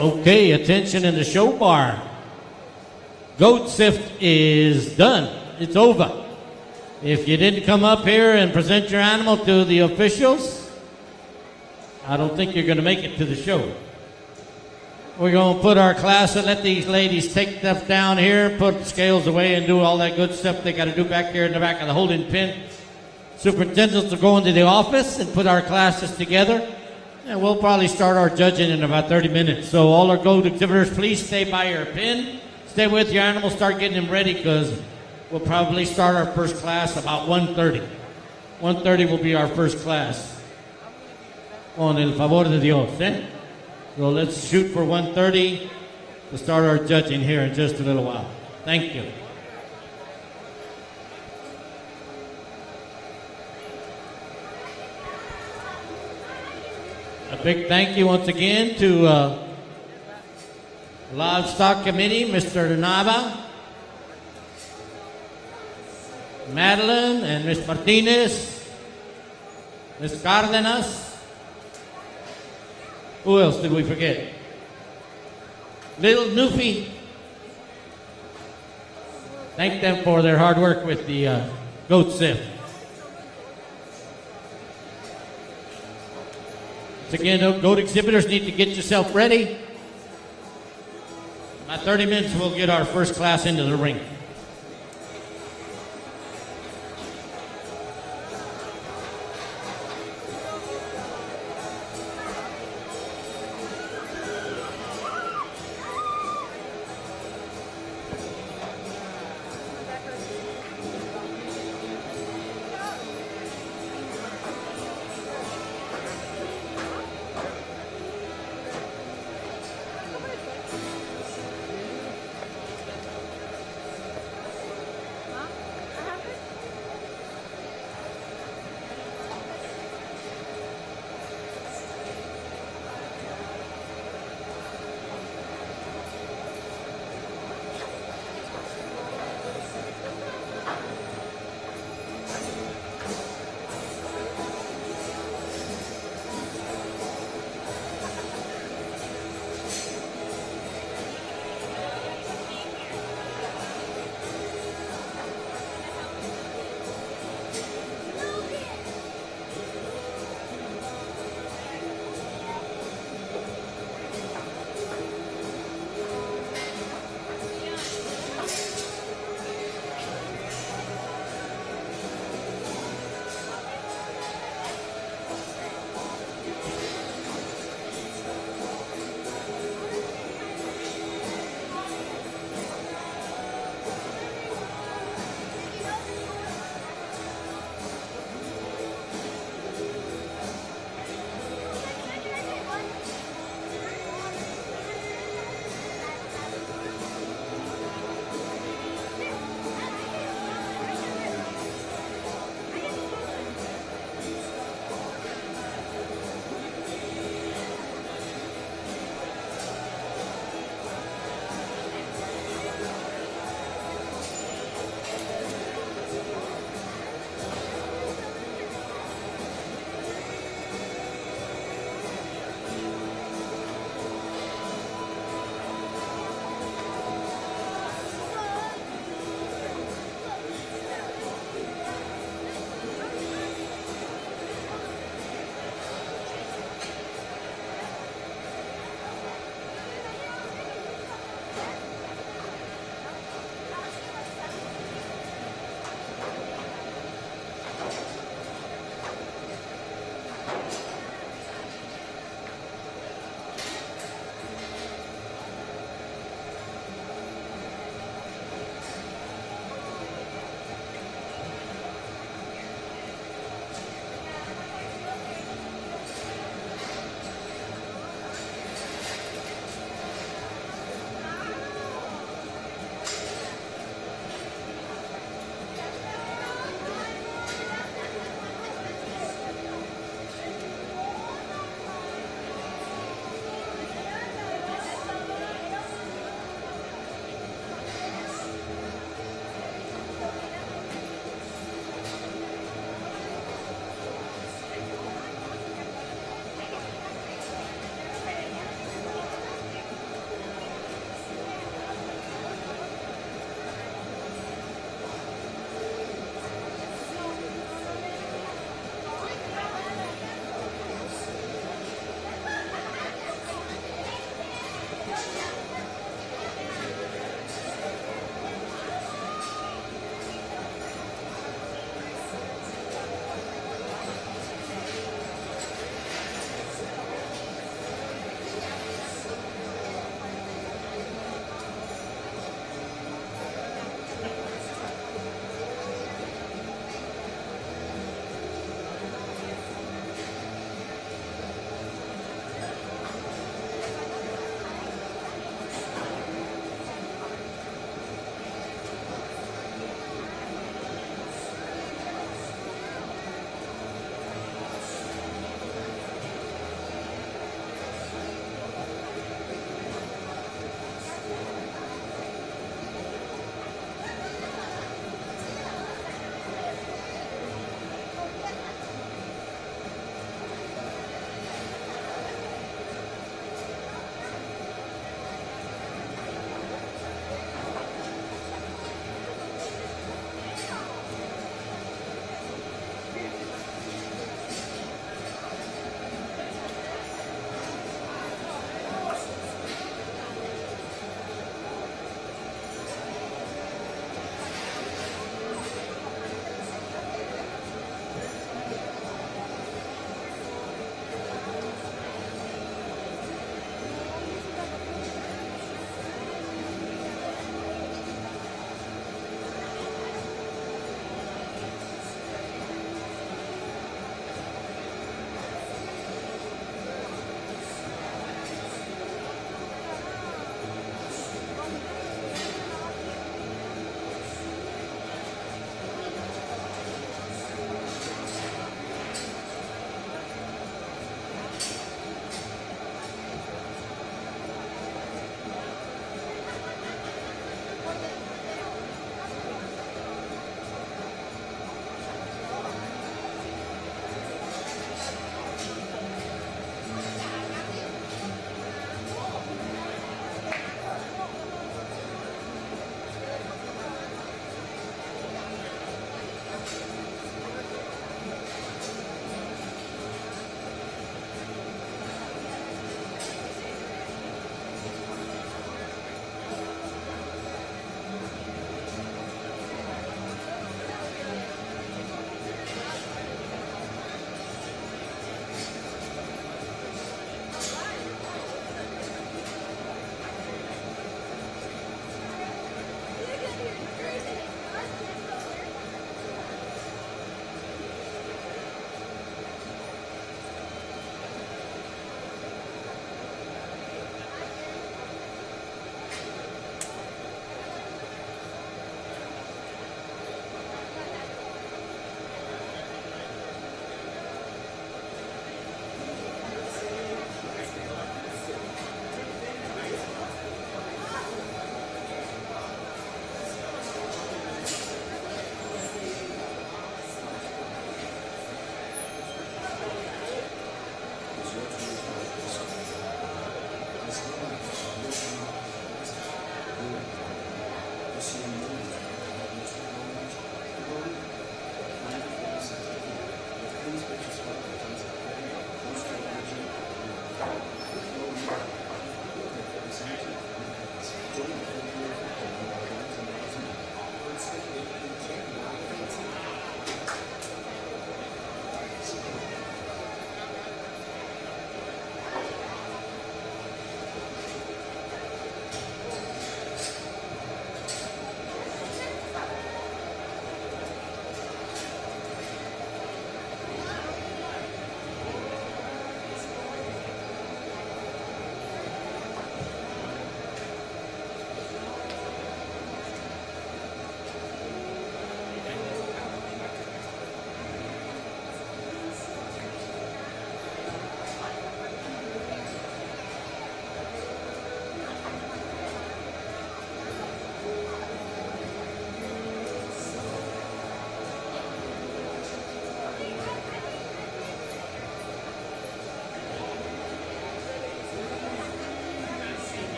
Okay, attention in the show bar. Goat sift is done. It's over. If you didn't come up here and present your animal to the officials, I don't think you're going to make it to the show. We're going to put our class and let these ladies take stuff down here, put scales away and do all that good stuff they got to do back here in the back of the holding pen. Superintendents will go into the office and put our classes together. And we'll probably start our judging in about 30 minutes. So all our goat exhibitors, please stay by your pen. Stay with your animals, start getting them ready because we'll probably start our first class about 1:30. 1:30 will be our first class. Con el favor de Dios, eh? So let's shoot for 1:30 to start our judging here in just a little while. Thank you. A big thank you once again to Livestock Committee, Mr. Nava, Madeline, and Ms. Martinez, Ms. Cardenas. Who else did we forget? Little Newfie. Thank them for their hard work with the goat sift. Once again, goat exhibitors need to get yourself ready. About 30 minutes, we'll get our first class into the ring.